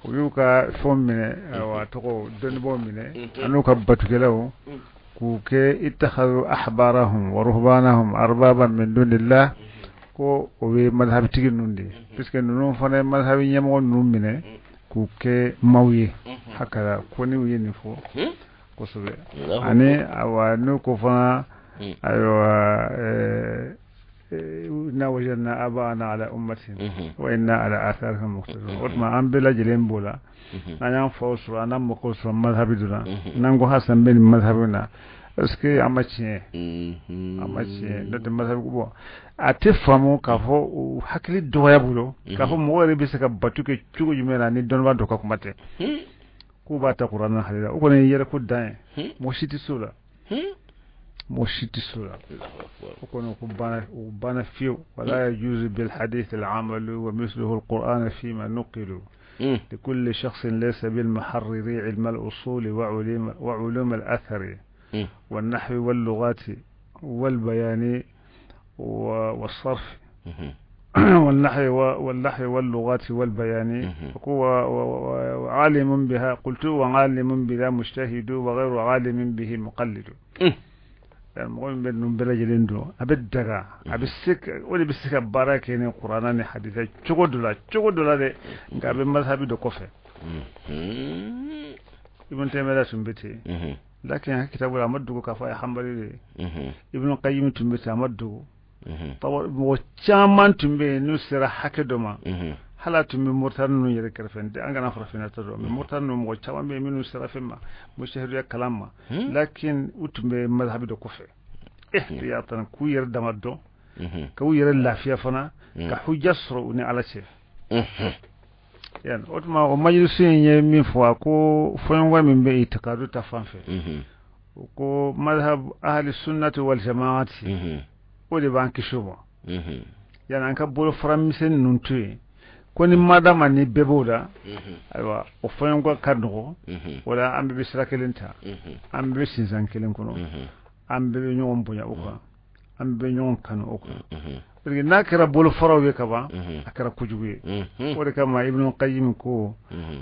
[SPEAKER 3] u y'u ka fɛnw minɛ wa tɔgɔ dɔnnibaaw minɛ an'u ka batukɛlaw k'u kɛ ittakhadhu ahbarahum wa ruhbanahum arbaba min dunillah ko o ye mazhabitigi ninnu de puisque ninnu fana ye mazhabi ɲɛmɔgɔ ninnu minɛ k'u kɛ maaw ye hakala ko ni u ye nin fɔ kosɛbɛ ani awa n'u ko fana ayiwa inna wajadna aba'ana ala ummatin wa inna ala atharihim muqtadun o tuma an bɛɛ lajɛlen b'o la n'an y'an faw sɔrɔ an n'an mɔkɛw sɔrɔ mazhabi dɔ la n'an ko hasan bɛ nin mazhabi na est-ce que an ma tiɲɛ n'o tɛ mazhabi ko bɔ a tɛ faamu k'a fɔ o hakili dɔgɔya bolo k'a fɔ mɔgɔ yɛrɛ bɛ se ka batu kɛ cogo jumɛn na ni dɔnnibaa dɔ ka kuma tɛ k'u b'a ta kuranɛ hali la o kɔni ye yɛrɛ ko dan ye mɔgɔ si tɛ s'o la mɔgɔ si tɛ s'o la o kɔni o banna fiyewu wala yajuzu bil hadith al amalu wa misluhu al qur'an fima nuqilu لكل شخص ليس بالمحرر علم الأصول وعلوم الأثر والنحو واللغات والبيان والصرف والنحو واللغات والبيان وعالم بها قلت وعالم بها مجتهد وغير عالم به مقلد المهم بأنهم بلجلين دو أبدغا أبسك ولي بسك باراكين القرآن حديثة تقول دولا دي قابل مذهبي دو كفر ابن تيمية سنبتي لكن كتاب الأمدو كفاية حنبلي ابن القيم تنبتي أمدو طبعا وشامان تنبي نسرة حكدوما hala tumi murtanu yere kerfende angana farafina tado murtanu mo chawan be minu serafima mushahid ya kalama lakin utumbe madhhabi do kofe ihtiyatan ku yer damaddo ka yere lafiya fana ka hujjasro ni ala chef yan otuma o majlisu ye min fo ko fonwa min be itikadu ta fanfe ko madhhab ahli sunnati wal jamaati o de banki shubo yan an ka bolo framisen nuntuye ko ni madama ni beboda aywa o fonwa kadro wala ambe bisra kelinta ambe sinzan kelin kono ambe ñoom buña uka ambe ñoom kan uka parce que nakira bolo farawe kaba akara kujuwe wala kama ibn qayyim ko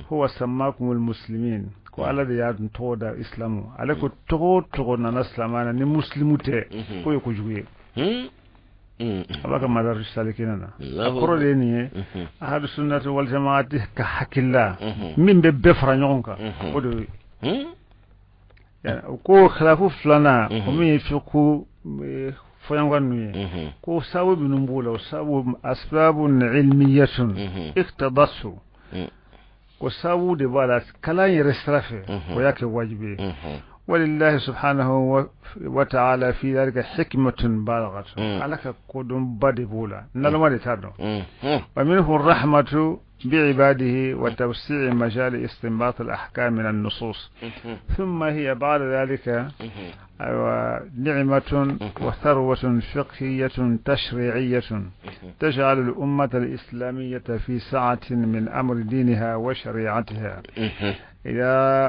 [SPEAKER 3] huwa sammakumul muslimin ko ala de yaadun toda islamu ala ko to na islamana ni muslimute ko yo kujuwe abaka madar salikina akoro de ni ahadu sunnati wal jamaati ka hakilla min be fara ñonka o do ko khilafu fulana ko min fiku فينغني كو ساوي بنمبولا وساوي أسباب علمية اقتضته كو ساوي دبالا كلا يرسرفه وياك واجبي ولله سبحانه وتعالى في ذلك حكمة بالغة عليك كودم بدي بولا نلما دتادو ومنه الرحمة بعباده وتوسيع مجال استنباط الأحكام من النصوص ثم هي بعد ذلك نعمة وثروة فقهية تشريعية تجعل الأمة الإسلامية في سعة من أمر دينها وشريعتها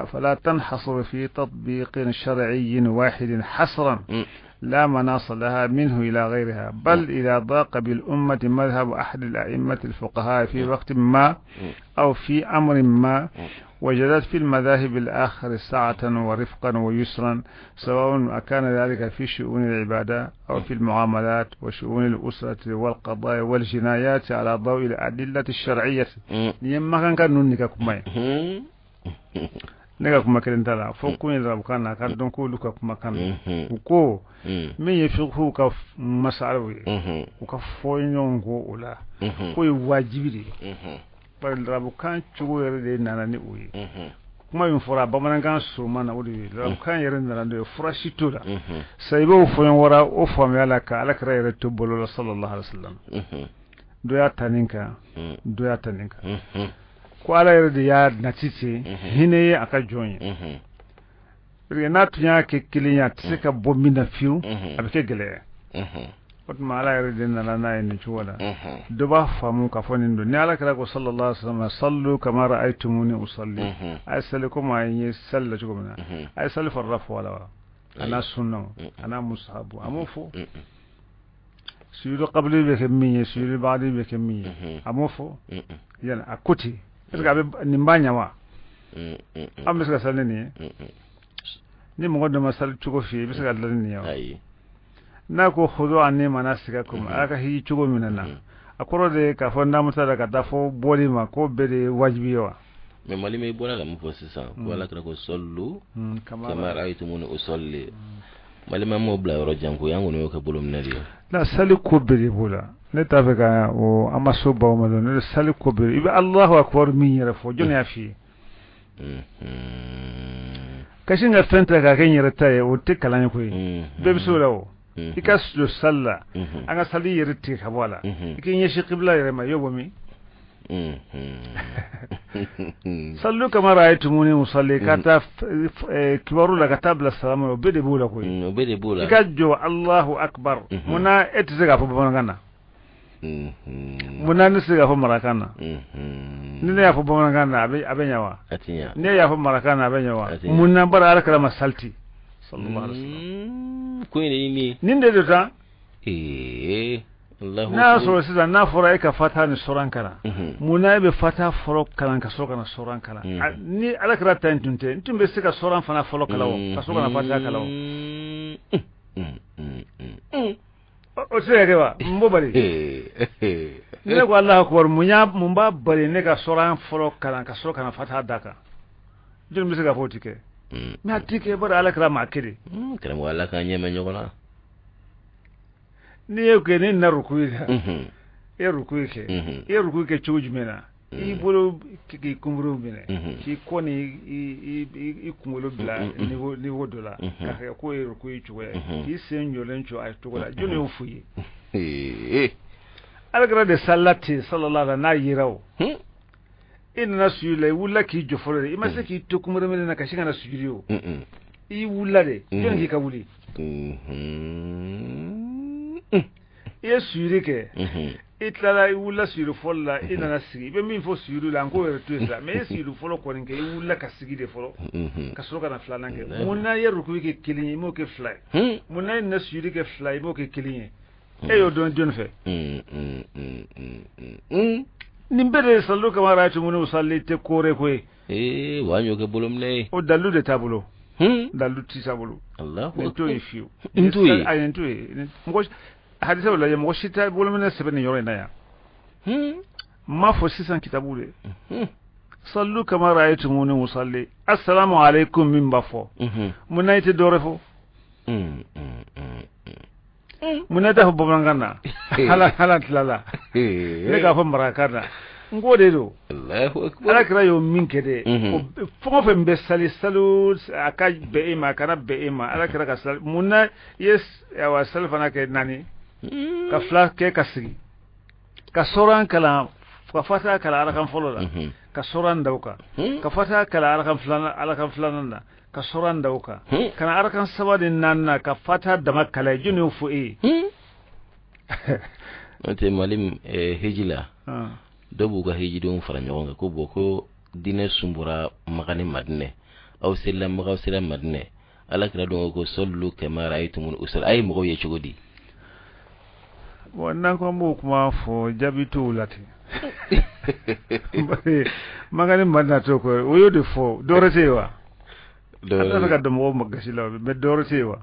[SPEAKER 3] فلا تنحصر في تطبيق شرعي واحد حصرا لا مناص لها منه إلى غيرها بل إذا ضاق بالأمة مذهب أحد الأئمة الفقهاء في وقت ما أو في أمر ما وجدت في المذاهب الآخر سعة ورفقا ويسرا سواء أكان ذلك في شؤون العبادة أو في المعاملات وشؤون الأسرة والقضايا والجنايات على ضوء الأدلة الشرعية يما كان نونيكا كماي nega kuma kelentala fo ko ni rabukana ka don ko luka kuma kan ko me yefiku ka masalawi ka fo nyongo ula ko wajibi par rabukan chugo yere de nanani uyi kuma yin fora bamanan kan so mana udi rabukan yere nanani de fora shitola sai bo fo wora o fo me ala ka ala kra yere to bolo sallallahu alaihi wasallam do ya taninka ko ala yerde ya natiti hine aka jonye porque na tunya ke kilinya tsika bomina fiu abike gele ot ma ala yerde na na ni chuwala do ba famu ka fonin do ni ala kala ko sallallahu alaihi wasallam sallu kama ra'aytumuni usalli ay salakum ay salla chukumna ay sallu farraf wala ana sunna ana mushabu amufu sujudu qabli be kemmiye sujudu ba'di be kemmiye amufu yana akuti parce que nimbanya wa am parce que salni ni mo goddo masal chugo fi parce que dalni yaw na ko khudu anni manasikakum aka hi chugo minana akoro de ka fonda mutara ka dafo boli ma ko bede wajibi wa
[SPEAKER 2] me mali me bona la mo fosisa wala ko sollu kama ra'aytumuni usalli mali ma mo bla ro jango yango no ka bolum nariyo la sali ko bede bola ne tafe ka o amaso ba o malo ne sali ko bede ibe Allahu akbar min yara fo jona fi kashin ga fenta ka kan yara taye o tikkalan ko be bisulawo ikas do salla anga sali yara ti ka wala ikin yeshi qibla yara ma yobo mi sallu kama ra'aytumuni usalli kata kibaru la katabla salamu o bede bula ko bede bula ikajjo Allahu akbar muna etiga fo bonangana muna nisiga fo marakana nine ya fo bonangana abenyawa atinya ne ya fo marakana abenyawa muna bara alakala masalti sallallahu alaihi wasallam ko ni ninde do ta na so sisa na fora ka fata ni soran kana muna be fata foro kana ka so kana soran kana ni ala kra tan tunte tumbe sika soran fana folo kala o ka so kana fata kala o se ga mbobali ne ko Allah akbar munya mumba bari ne ka soran folo kana ka so kana fata daka jin bi sika fotike mi atike bar ala kra makiri kra wala ka nyeme nyogola ni yake ne na rukuida rukuike chujmena i bolo ki kumru bine ki koni i kumulo bila ni wodola ka ko rukui chwe i senyo lencho ay togola jone ufuyi
[SPEAKER 3] alakira de sallati sallallahu alaihi na yirawo inna suyula wulla ki jofore ima se ki to kumure mele na kashinga na suyuriyo I wulla de jon ki kabuli ye suyuri ke itlala I wulla suyuru folla ina na sigi be min fo suyuru la ngo wer tuesa me suyuru folo ko nke I wulla ka sigi de folo ka soka na flana ke munna ye ruku ke kilin mo ke fly munna na suyuri ke fly mo ke kilin e yo don jon fe nimbere sallu kama raatu mun usalli te kore ko
[SPEAKER 2] wanyo ke bolomne
[SPEAKER 3] o dalu de tabulo dalu ti tabulo Allah to ifiu into ngo hadisa wala ya mgoshita bolomne sebene yore na ya ma fo sisan kitabule sallu kama raatu mun usalli assalamu alaikum min bafo munaite dorefo munada ho boblangana hala tlala le ga fo marakana ngode do Allahu akbar ala kira yo min kede fo fe mbe sali salu aka be ima kana be ima ala kira ka sal munna yes wa salfana ke nani ka fla ke kasigi ka soran kala ka fata kala ala kan folo la ka soran dauka ka fata kala ala kan fulana ka soran dauka kana arkan sabadin nanna ka fata da makala jinu fu'i
[SPEAKER 2] ante malim hijila dobu ga hijidon fara nyonga ko boko dine sumbura magani madne aw sellam magaw sellam madne ala kira don ko sollu kama ra'aytumul usul ay mo ye chugodi
[SPEAKER 3] wannan ko mo kuma fo jabitu lati magani madna to ko oyo de fo dorotewa ata ka domo magasila be dorotewa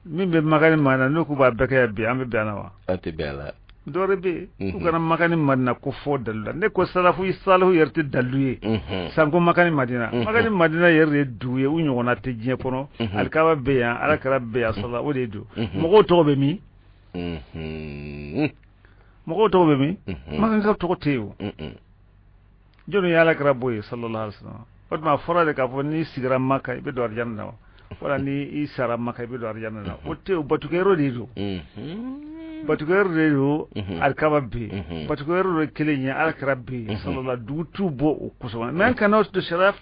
[SPEAKER 3] min be magani mana no ku ba beka be ambe banawa
[SPEAKER 2] ate bela
[SPEAKER 3] dore be ku kana magani madna ko fo dalla ne ko salafu isalahu yerti dalluye sanko magani madina yerre duye unyo wona te je kono alkaba be ya alakara be ya sala o de do mo to be mi mo to be mi magani ka to tewo jono yala kara boye sallallahu alaihi wasallam odma forade ka fo ni sigira makka be do arjanna wala ni isara makka be do arjanna o tewo batukero de do batukero de do alkaba be batukero kelenya alkara be sallallahu dutu bo kuso men kana to sharaf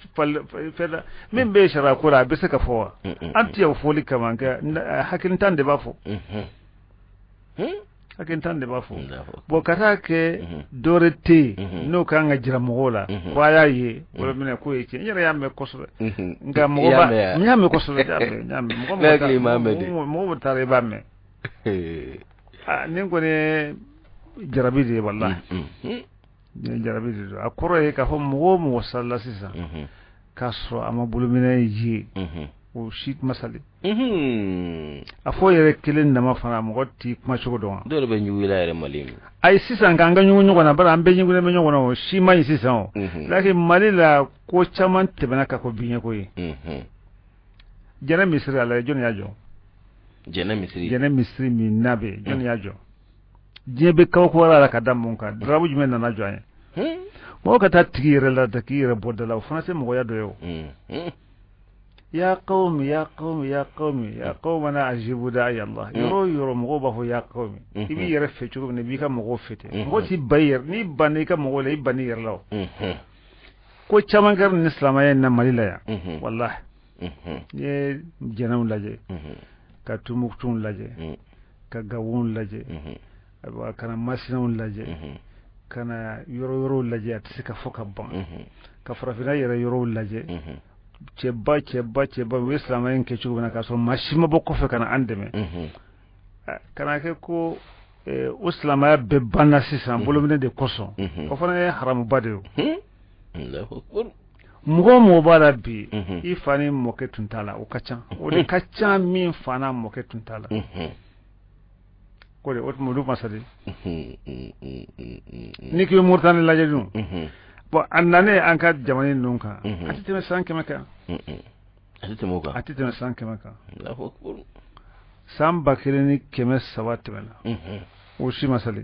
[SPEAKER 3] fela min be shara kura be saka fo anti ya foli kamanga hakin tan de bafo hakin tan de bafo bo kata ke dorete no kanga jira mogola waya ye wala mine ko yake nyara ya me koso nga mogoba nyame koso nyame mogoba tare ba me ningo ne jarabide wallahi ne jarabide akoro e ka fo mo salla sisa kaso ama bulumine yi o shit masali afo yere kelen na mafana mo gotti kuma chogo don
[SPEAKER 2] dole be nyuwila yere malim
[SPEAKER 3] ay sisa nganga nyugo na bara ambe nyugo na nyugo na shi mai sisa o laki malila ko chaman tebana ka ko binya ko yi jana misri ala jon yajo jana misri mi nabe jon yajo jebe kaw ko wala ka dam ka drabu jumen na najo ay mo ka ta tigire la ta kire bodala français mo ya do yo يا قوم انا اجيب داعي الله يرو مغوبه يا قوم يبي يرفع شو نبي كم مغوفته مغوتي باير ني باني كم مغولي باني يرلو كو تشامانغر الاسلام يا ماليلا يا والله يا جنام لاجي كاتومكتون لاجي كغاون لاجي كان ماسينون لاجي كان يرو لاجي تسكا فوكا بان كفرافينا يرو لاجي cheba wislam yen ke chugo na kaso mashima boko fe kana andeme kana ke ko islam ya be banna sisan bolomine de koso ko fana haram bade
[SPEAKER 2] Allahu akbar
[SPEAKER 3] mo bala bi ifani moke tuntala o kacha o de kacha min fana moke tuntala ko de ot mudu masadi niki murtani laje dum bo annane an ka jamani nunka atiteme sanke maka atiteme sanke maka
[SPEAKER 2] Allahu akbar
[SPEAKER 3] sam bakireni keme sawat bana o shi masali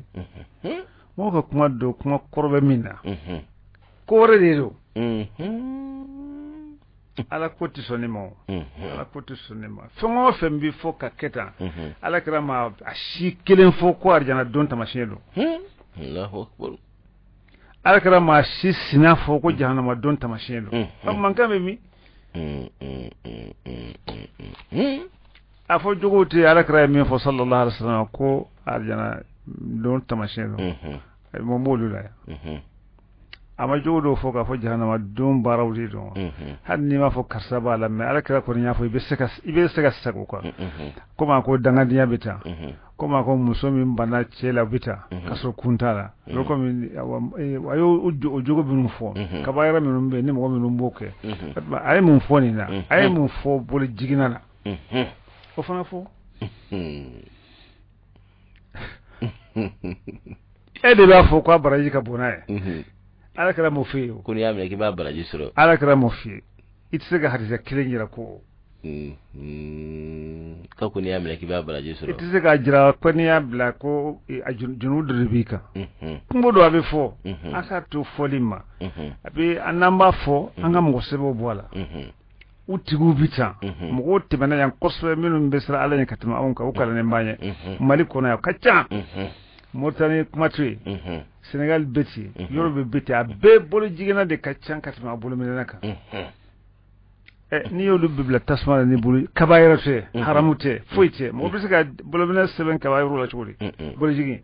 [SPEAKER 3] mo ko kuma do kuma korbe minna kore de do ala koti sonimo ala koti sonimo fongo fembi fo ka keta ala kira ma ashi kelen fo ko arjana don tamashedo
[SPEAKER 2] Allahu akbar
[SPEAKER 3] ala kira ma ashi sina fo ko jahannama don tamashedo man kambe mi afo jogote ala kira mi fo sallallahu alaihi wasallam ko arjana don tamashedo mo modula ama jodo fo ka fo jahannama dum barawdi do hanni ma fo karsaba la me ala kira ko nya fo ibe seka sako ko koma ko dangandi yabita koma ko musomi mbana chela bita kaso kuntala loko mi ayo jogo binum fo ka bayra minum be ni mo minum boke ay mum fo ni na ay mum fo bol jigina na o fana fo ede ba fo ko baraji ka bonaye ala kira mo fiyo
[SPEAKER 2] kun ya mele ki ba baraji suro
[SPEAKER 3] ala kira mo fiyo itse hadisa kilengira ko
[SPEAKER 2] ka kun ya mele ki ba baraji suro
[SPEAKER 3] itse ga jira ko ni ya bla ko ajunu dribika kumbodo abe fo aka to folima abi anamba fo anga mo sebo bola utigu bita mo tibana yan koswe minum besra ala ni katima onka ukala ne mbanye mali kona ya kacha Mauritanie kumatwe Senegal beti Yoruba beti abe bolo jigena de kachan katima bolo menaka ni yolu bibla tasmana ni bulu kabayra te haramute foite mo bisika bolo mena seben kabayru la churi bolo jigi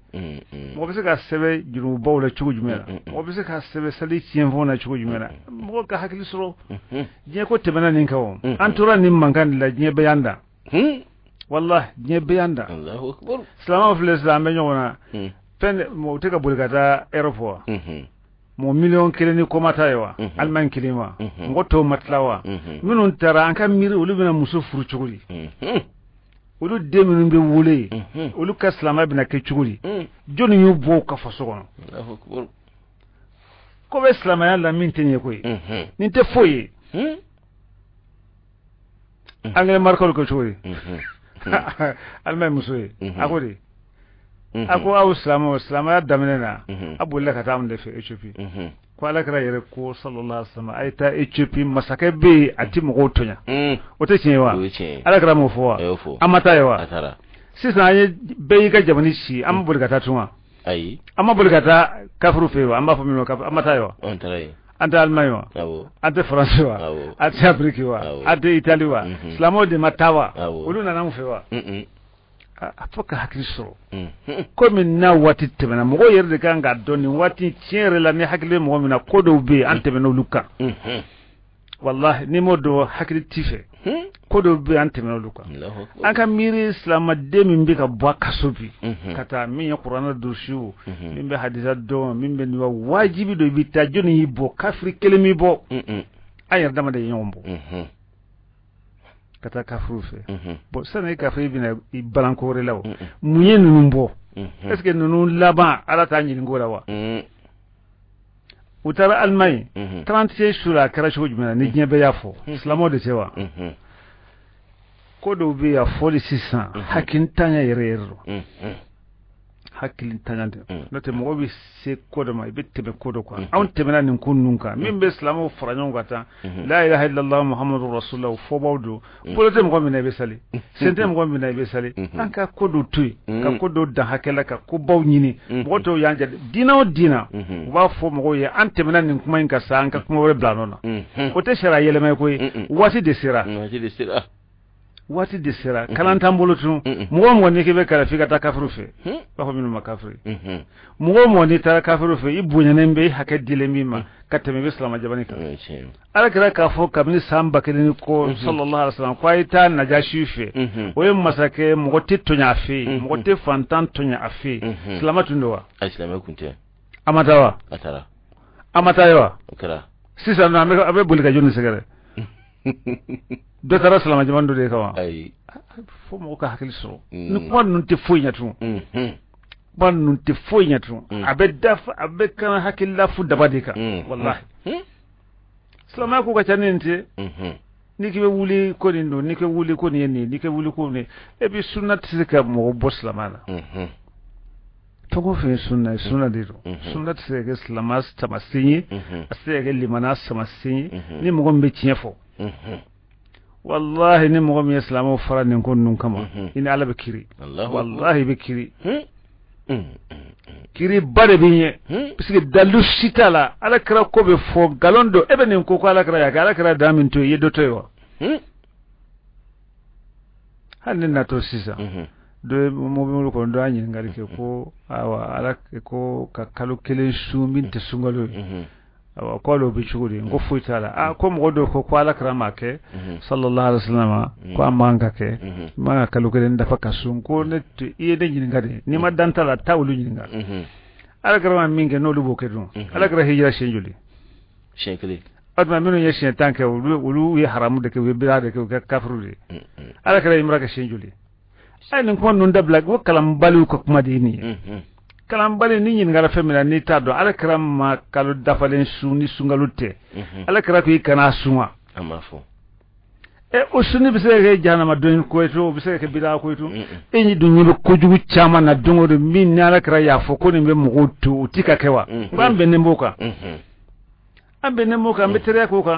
[SPEAKER 3] mo bisika sebe juru bawla chugo jumela mo bisika sebe sali tien fona chugo jumela mo ka hakili soro je ko tebana nin kawo antura nim mangan la je bayanda wallahi je bayanda
[SPEAKER 2] Allahu akbar
[SPEAKER 3] salama fil islam be nyona pen mo teka bulgata airport mo million keleni komata yawa alman kilima ngoto matlawa minun tara an kan miri ulu bina muso furu chuguri ulu de minun be wole ulu ka salama bina ke chuguri joni yu bo ka faso kono
[SPEAKER 2] Allahu akbar
[SPEAKER 3] ko be salama ya la min tenye koy ninte foye angale marko ko chuguri alman muso akori ako aw islama ya daminena abulla ka tamu da fi Ethiopia ko ala kara yare ko sallallahu alaihi wasallam ay ta Ethiopia masake be ati mo gotonya wata cinyewa ala kara mo fo amata yawa sisan ay be ga jabani shi am bulga ta tuma
[SPEAKER 2] ai
[SPEAKER 3] amma bulga ta kafru fewa amma fa mino kafru amata yawa
[SPEAKER 2] on tarai
[SPEAKER 3] anta almayo anta francois anta afrikiwa anta italiwa islamo de matawa uluna namu fewa afoka hakriso komi na wati temena mo yerde kanga doni wati tiere la ni hakle mo mina kodo be antemena luka wallahi ni modo hakri tife kodo be antemena luka anka miri islam de min be ka bwa kasobi kata min qur'ana durshu min be hadisa do min be ni wajibi do bita joni bo kafri kelemi bo ayar dama de yombo kata kafru fe bo sana kafri bina balanko relaw munye numbo est-ce que nunu laba ala ta nyi ngora wa utara almay 36 sura kara sho jumena ni nyebe yafo islamo de cewa ko do be ya 4600 hakin tanya yerero hakilin tanyande note mo bi se kodo mai bitte be kodo kwa on temena nin kunnunka min be islamo faranyon gata la ilaha illallah muhammadur rasulullah fo bawdo polote mo mi na be sali sente mo mi na be sali anka kodo tuy ka kodo da hakela ka ko baw nyini mo to yanja dina o dina wa fo mo ye an temena nin kuma inka sa anka kuma wore blanona o te shara yele mai koy wati de sira wati de sira kalanta mbolotu mo ni kebe kala fika ta kafru fe ba ko minu makafri mo ni ta kafru fe ibunya nembe hakadile mima kateme islam jabani ka ala kira ka fo kamni samba kelini ko sallallahu alaihi wasallam ko ita najashi fe o masake mo titto nya fe mo te fantan to nya fe islamatu ndo
[SPEAKER 2] islam kunte
[SPEAKER 3] amatawa amatawa
[SPEAKER 2] kira
[SPEAKER 3] sisa na abe bulika joni segere dotara salama jamando de kawa
[SPEAKER 2] ay
[SPEAKER 3] fo mo ka hakil so ni ko nun te foyñatu ban nun te foyñatu abe daf abe kan hakil la fu dabadika wallahi salama ko ka tanente ni ke wuli ko ni no ni ke wuli ko ni ni ke wuli ko ni e bi sunnat sika mo bo salama to ko fe sunna de sunnat sika salama tamasinyi asika limana tamasinyi ni mo gombe tiefo wallahi ni mo mi islamu fara nin kon nun kama ina ala be kiri wallahi be kiri kiri bare binye puisque dalu sitala ala kra ko be fo galondo ebe nin ko ala kra ya ala kra damin to yedo to yo hanin na to sisa do mo ko ndo anyi ngari ke ko awa ala ko ka kalu kele sumin te sungalo awa ko lo bi chuguri ngo fuitala ko mo do ko ala kra make sallallahu alaihi wasallam ko amanga ke ma kalu kele ndafa kasun ko ne yede nyi ngari ni ma dantala tawlu nyi ngari ala kra minge no lubo ke dum ala kra hijra shenjuli
[SPEAKER 2] shenkli
[SPEAKER 3] adma mino yeshen tanke ulu ye haramu de ke be bilade ke kafru de ala kra imra ke shenjuli ay nin ko non dabla ko kalam balu ko madini kalam bali ni nyin ngara femina ni tado ala kram ma kalu dafalen suni sungalute ala kra ko ikana suma
[SPEAKER 2] amafo
[SPEAKER 3] o suni bise ke janama don ko to bise ke bila ko to e ni dun ko jugu chama na dongo de min na ala kra ya fo ko ni be mo to utika kewa ngambe ne mboka ambe ne mboka mbetere ko ka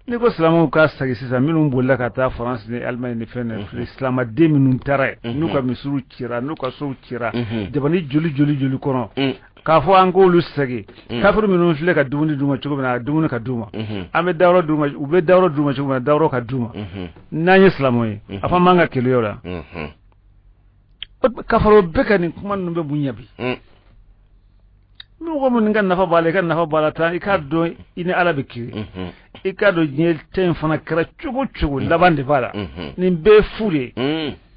[SPEAKER 3] ni ko islamu ka sagi sisa minnu bolla ka taa France ni Allemagne ni fene islama de minnu tare nu ka misuru cira nu ka so cira jabani joli kono ka fo an ko lu sagi kafir minnu file ka dumuni duma cogo na dumuni ka duma ambe dawro duma ube dawro duma cogo na dawro ka duma nanye islamu yi afa manga kilo yola kafaro beka ni kuma numbe bunyabi mi ko mun ngan nafa bala ta ikado ine ala bikiri ikado nyel ten fana kara chugu labande bala nin be fure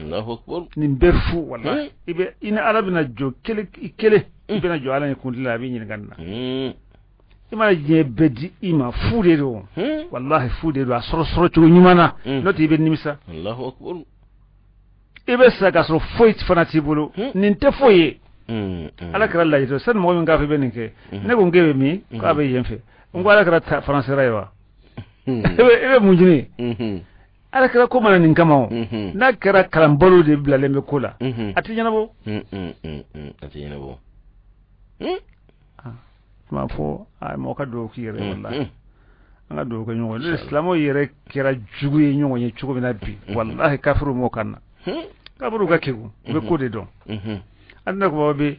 [SPEAKER 2] Allahu akbar
[SPEAKER 3] nin be fu wallahi ibe ine ala bina jo kele ibe na jo ala ni kundila bi nyin ganna ima je bedi ima fure do wallahi fure do asoro chugu nyumana noti ibe nimisa
[SPEAKER 2] Allahu akbar
[SPEAKER 3] ibe saka so foit fana tibulu nin te foye ala kara la yito sen mo min gafe benike ne ko ngebe mi ko abe yemfe ngo ala kara français raywa ebe munjini ala kara ko mana nin kama na kara kalambolo de blale me kola atinyana bo ma fo ay mo ka do ki yere wallahi anga do ko nyongo islamo yere kera jugu ye nyongo nye chugo bina bi wallahi kafiru mo kanna kafiru ga kegu be ko de don anna ko be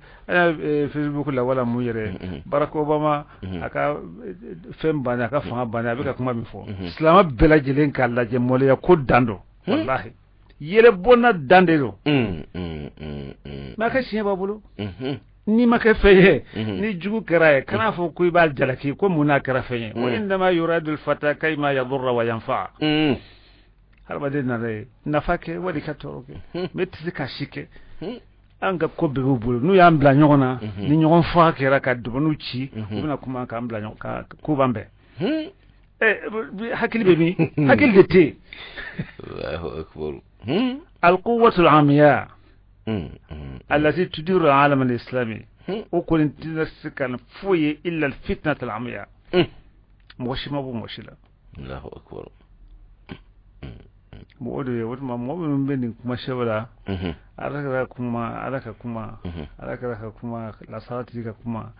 [SPEAKER 3] Facebook la wala mu yere Barack Obama aka fembana aka fa bana be ka kuma mi fo islam bela jelen kala je mole ya ko dando wallahi yere bona dande do ma ka shiya babulu ni ma ka feye ni jugu karaye kana fo kuy bal jalaki ko muna kara feye wa indama yuradul fata kayma yadurra wa yanfa harba de na re nafake wadi ka toroke metti ka shike anga ko be bulu nu ya mbla nyona ni nyon fa kera ka dubunu ci ubina kuma ka mbla nyon ka ko bambe hakili be mi hakili de te
[SPEAKER 2] Allahu akbar
[SPEAKER 3] القوة العمياء التي تدير العالم الإسلامي وكل تنسكن فوي إلا الفتنة العمياء موشي ما بو موشي لا
[SPEAKER 2] الله أكبر
[SPEAKER 3] بودو يا ودما مؤمن بيني كما شبلا alaka kuma la salati ka kuma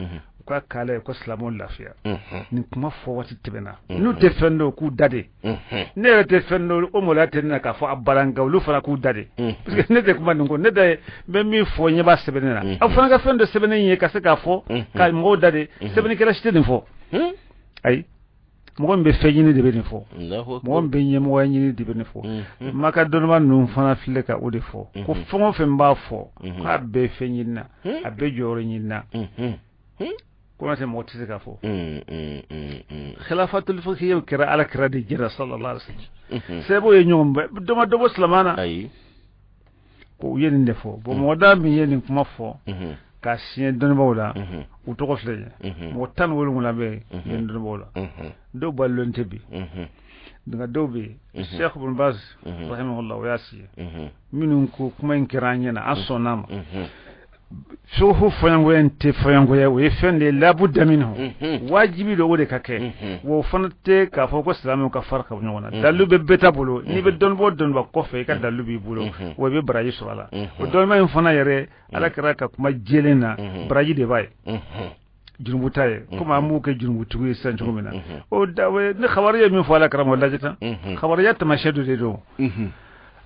[SPEAKER 3] ka kale ko islamu lafiya ni kuma fo wati tibena nu defendo ku dade ne defendo o mo la tenna ka fo abaranga lu fara ku dade parce que ne de kuma ngo ne de be mi fo nya ba sebenena afana ka fendo sebenen ye ka se ka fo ka mo dade sebenen kala shite din fo ay mo be feñini de beni fo mo be nyemo wanyini de beni fo maka donma num fana fille ka ode fo ko fongo fe mba fo ka be feñina abe joro nyina ko na te motise ka fo khilafatul fiqhiyya kira ala kira de jira sallallahu alaihi wasallam sebo ye nyom doma dobo islamana ay ko yeni defo bo mo da mi yeni kuma fo ka sien don bawla u to ko fle mo tan wolu ngula be en don bawla do ballon tebi daga dobe Sheikh Ibn Baz rahimahullah wa yasi minun ko kuma en kiranya na asonama shuhu fayango ente fayango ya we fende la budda minhu wajibi do wode kake wo fanate ka foko islamu ka farka nyona dalu be beta bolo ni be don ba ko fe ka dalu bi bolo wo be braji surala o don ma fana yare ala kara ka kuma jelena braji de bay junubutaye kuma mu ke junubutu san jumina o dawe ne khabariya min fala karam wallahi tan khabariya tamashadu de do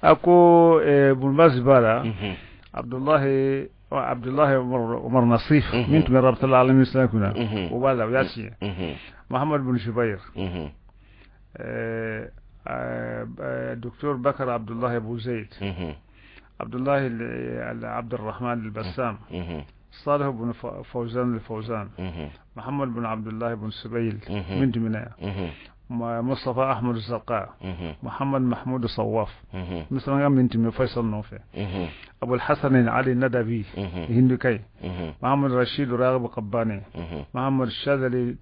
[SPEAKER 3] ako bulmazbara Abdullah Umar Nasif من رابطة العالمين الإسلامي كنا وبعد وياسي محمد بن شبير دكتور بكر عبد الله أبو زيد عبد الله عبد الرحمن البسام صالح بن فوزان الفوزان محمد بن عبد الله بن سبيل من دمناء مصطفى أحمد الزرقاء محمد محمود الصواف مثلا من تيم فيصل نوفي أبو الحسن علي الندبي هندكي محمد رشيد راغب قباني محمد الشاذلي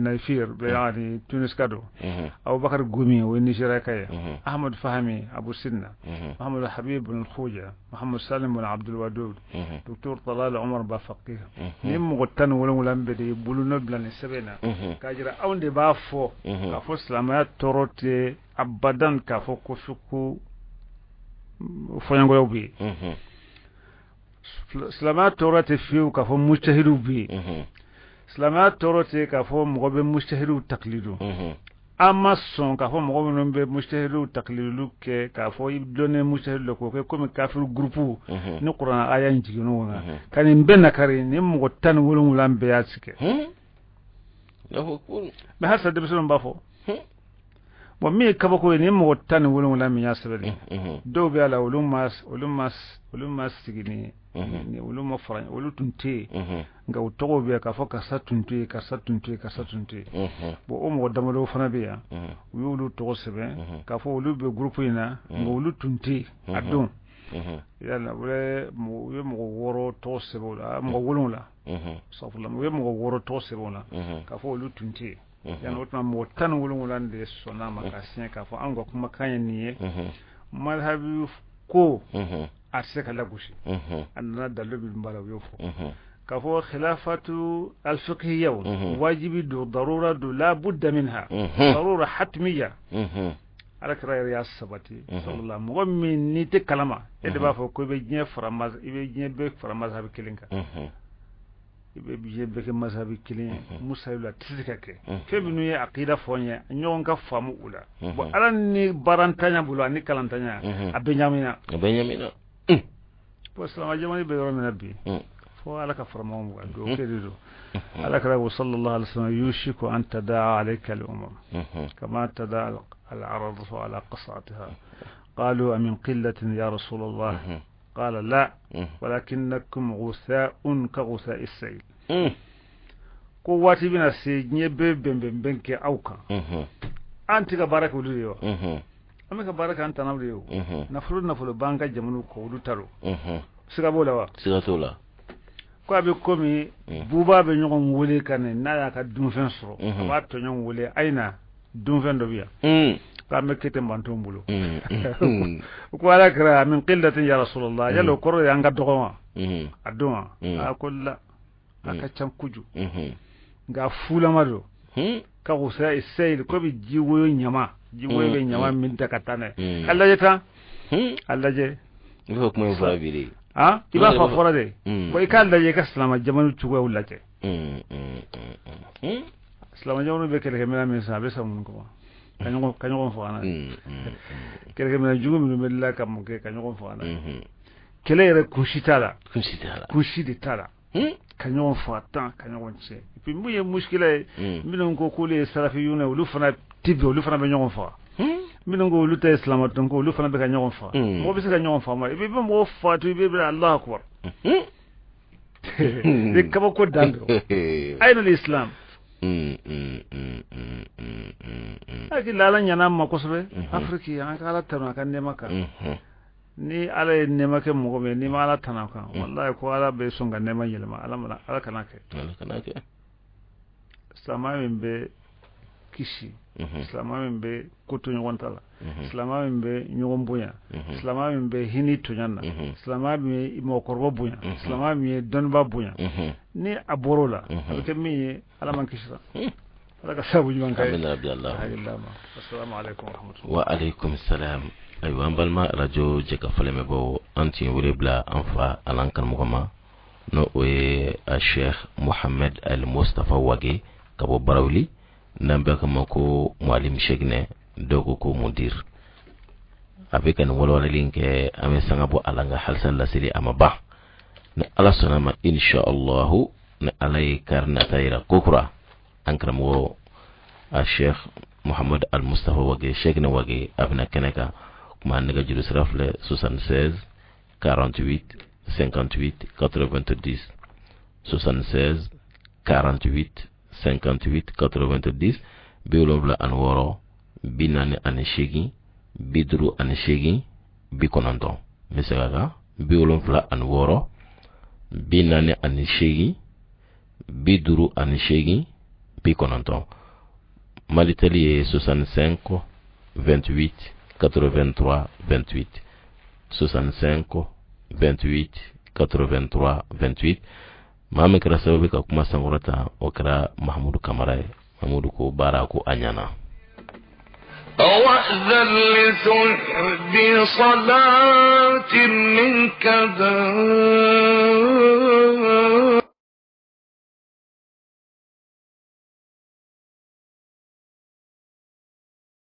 [SPEAKER 3] نيفير بيعني تونس كادو أبو بكر قومي والنيجيريكي أحمد فهمي أبو سنة محمد الحبيب بن الخوجة محمد سالم بن عبد الودود دكتور طلال عمر بافقيه نيم غتان ولا بدي بولو بلان سبينا كاجرا أوندي بافو كافو سلامات توروتي أبدا كافو كوشكو فيانغو بي سلامات توروتي فيو كافو مجتهدو بي سلامات توروتي كافو مغوبي مجتهدو تقليدو أما سون كافو مغوبي مجتهدو تقليدو كافو يبدوني مجتهدو لكو كومي كافو جروبو نقرأ آية نجينونا كان ينبنا كارين نمغو تان ولو لان بياتسك ما هذا دبسون بافو ومي كبكو نمغو تان ولو لان بياتسك دو بيالا ولوماس تجيني ولوما فران ولو تنتي nga utogo biya ka foka satunti bo o mo damalo fana biya wulu to sebe ka fo wulu be groupe ina ngolu tunti adon yalla wala mo woro to sebe la mo wolon la safula mo woro to sebe la ka fo wulu tunti yana wotna mo tan wolon la de sona makasien ka fo ango kuma kanya niye madhabi ko arseka la gushi anna dalubi mbala yofo كفو خلافة الفقهية واجب ضرورة لا بد منها ضرورة حتمية على كرا يا سبتي صلى الله مؤمن نيت كلامه إذا بافو كوي بيجي فرماز بيجي بيك فرماز هذا كلينكا بيجي بيك مذهب كلين مسايلة تسكك كبنوي عقيدة فونية نيون كفامو ولا وعلى ني بارانتانيا بولا ني كلانتانيا أبنيامينا بس لما جماني بيرو من أبي فعلك فرمهم وعدو كريدو عليك رب صلى الله عليه وسلم يوشك أن تداعى عليك الأمم كما تداعى العرض على قصعتها قالوا أمن قلة يا رسول الله قال لا ولكنكم غثاء كغثاء السيل قواتي بنا سيجني بنك أوكا أنت كبارك وليو أما كبارك أنت نوليو نفلو بانك جمنو كودو تارو سيغابولا ko abe komi buba be nyogon wole kane na ya ka dunfen soro ba to nyon wole aina dunfen do biya ka me kete manto mbulo ko ala kra min qillatin ya rasulullah yalo koro ya nga dogo aduma akulla aka cam kuju nga fula mado ka usa isayl ko bi jiwo nyama be nyama min takatane Allah jeta Allah je
[SPEAKER 2] ko mo fabiri
[SPEAKER 3] iba fa forade ko ikal daje ka salama jamanu tugo wulace salama jamanu be kele kemena min sa be samun ko kanyo fo ana kele kemena jugo min be la kam ke kanyo fo ana kele re kushitala kanyo fo atan kanyo nche puis muye muskile minon ko kule salafiyuna wulu fana tibbe wulu fana be nyon fo minongo luta islam tonko lu fana be ka nyon fa mo be se ka nyon fa ma be mo fa to be Allah akbar de kaba ko dando ayna l'islam aki lala nyana ma ko sobe afriki an kala tano kan ne maka ni ala ne maka mo be ni mala tanaka wallahi ko ala be songa ne ma yelma ala kanake samamin be kishi islamamin be kutu nyontala islamamin be nyombunya islamamin be hini tunyana islamamin mo korbo bunya islamamin donba bunya ni aborola abike mi ala man kishra ala ka sabu nyuwan kai assalamu alaikum wa rahmatullahi
[SPEAKER 2] wa alaikum assalam aywa balma radio jeka faleme bo anti wure bla anfa alankan mugama no we a Sheikh Mohamed Al Mustafa Wage kabo Barawli nambe kama ko mwalim shegne dogo ko mudir avec an wala linke ame sangabo alanga halsal lasiri amaba na ala sonama insha Allah na alay karna tayra kokura ankram wo a Sheikh Mohamed Al Mustafa Wage shegne wage abna keneka kuma naga jurus rafle 76 48 58 90 76 48 58 90 biolobla an woro binane an shegi bidru an shegi bikononton misaga biolobla an woro binane an shegi bidru an shegi bikononton malitali 65 28 83 28 65 28 83 28 mame kira sababu ka kuma samurata wakira Mahmudu Kamara Mahmudu ko bara ko anyana
[SPEAKER 1] وأذن لسحب صلاة منك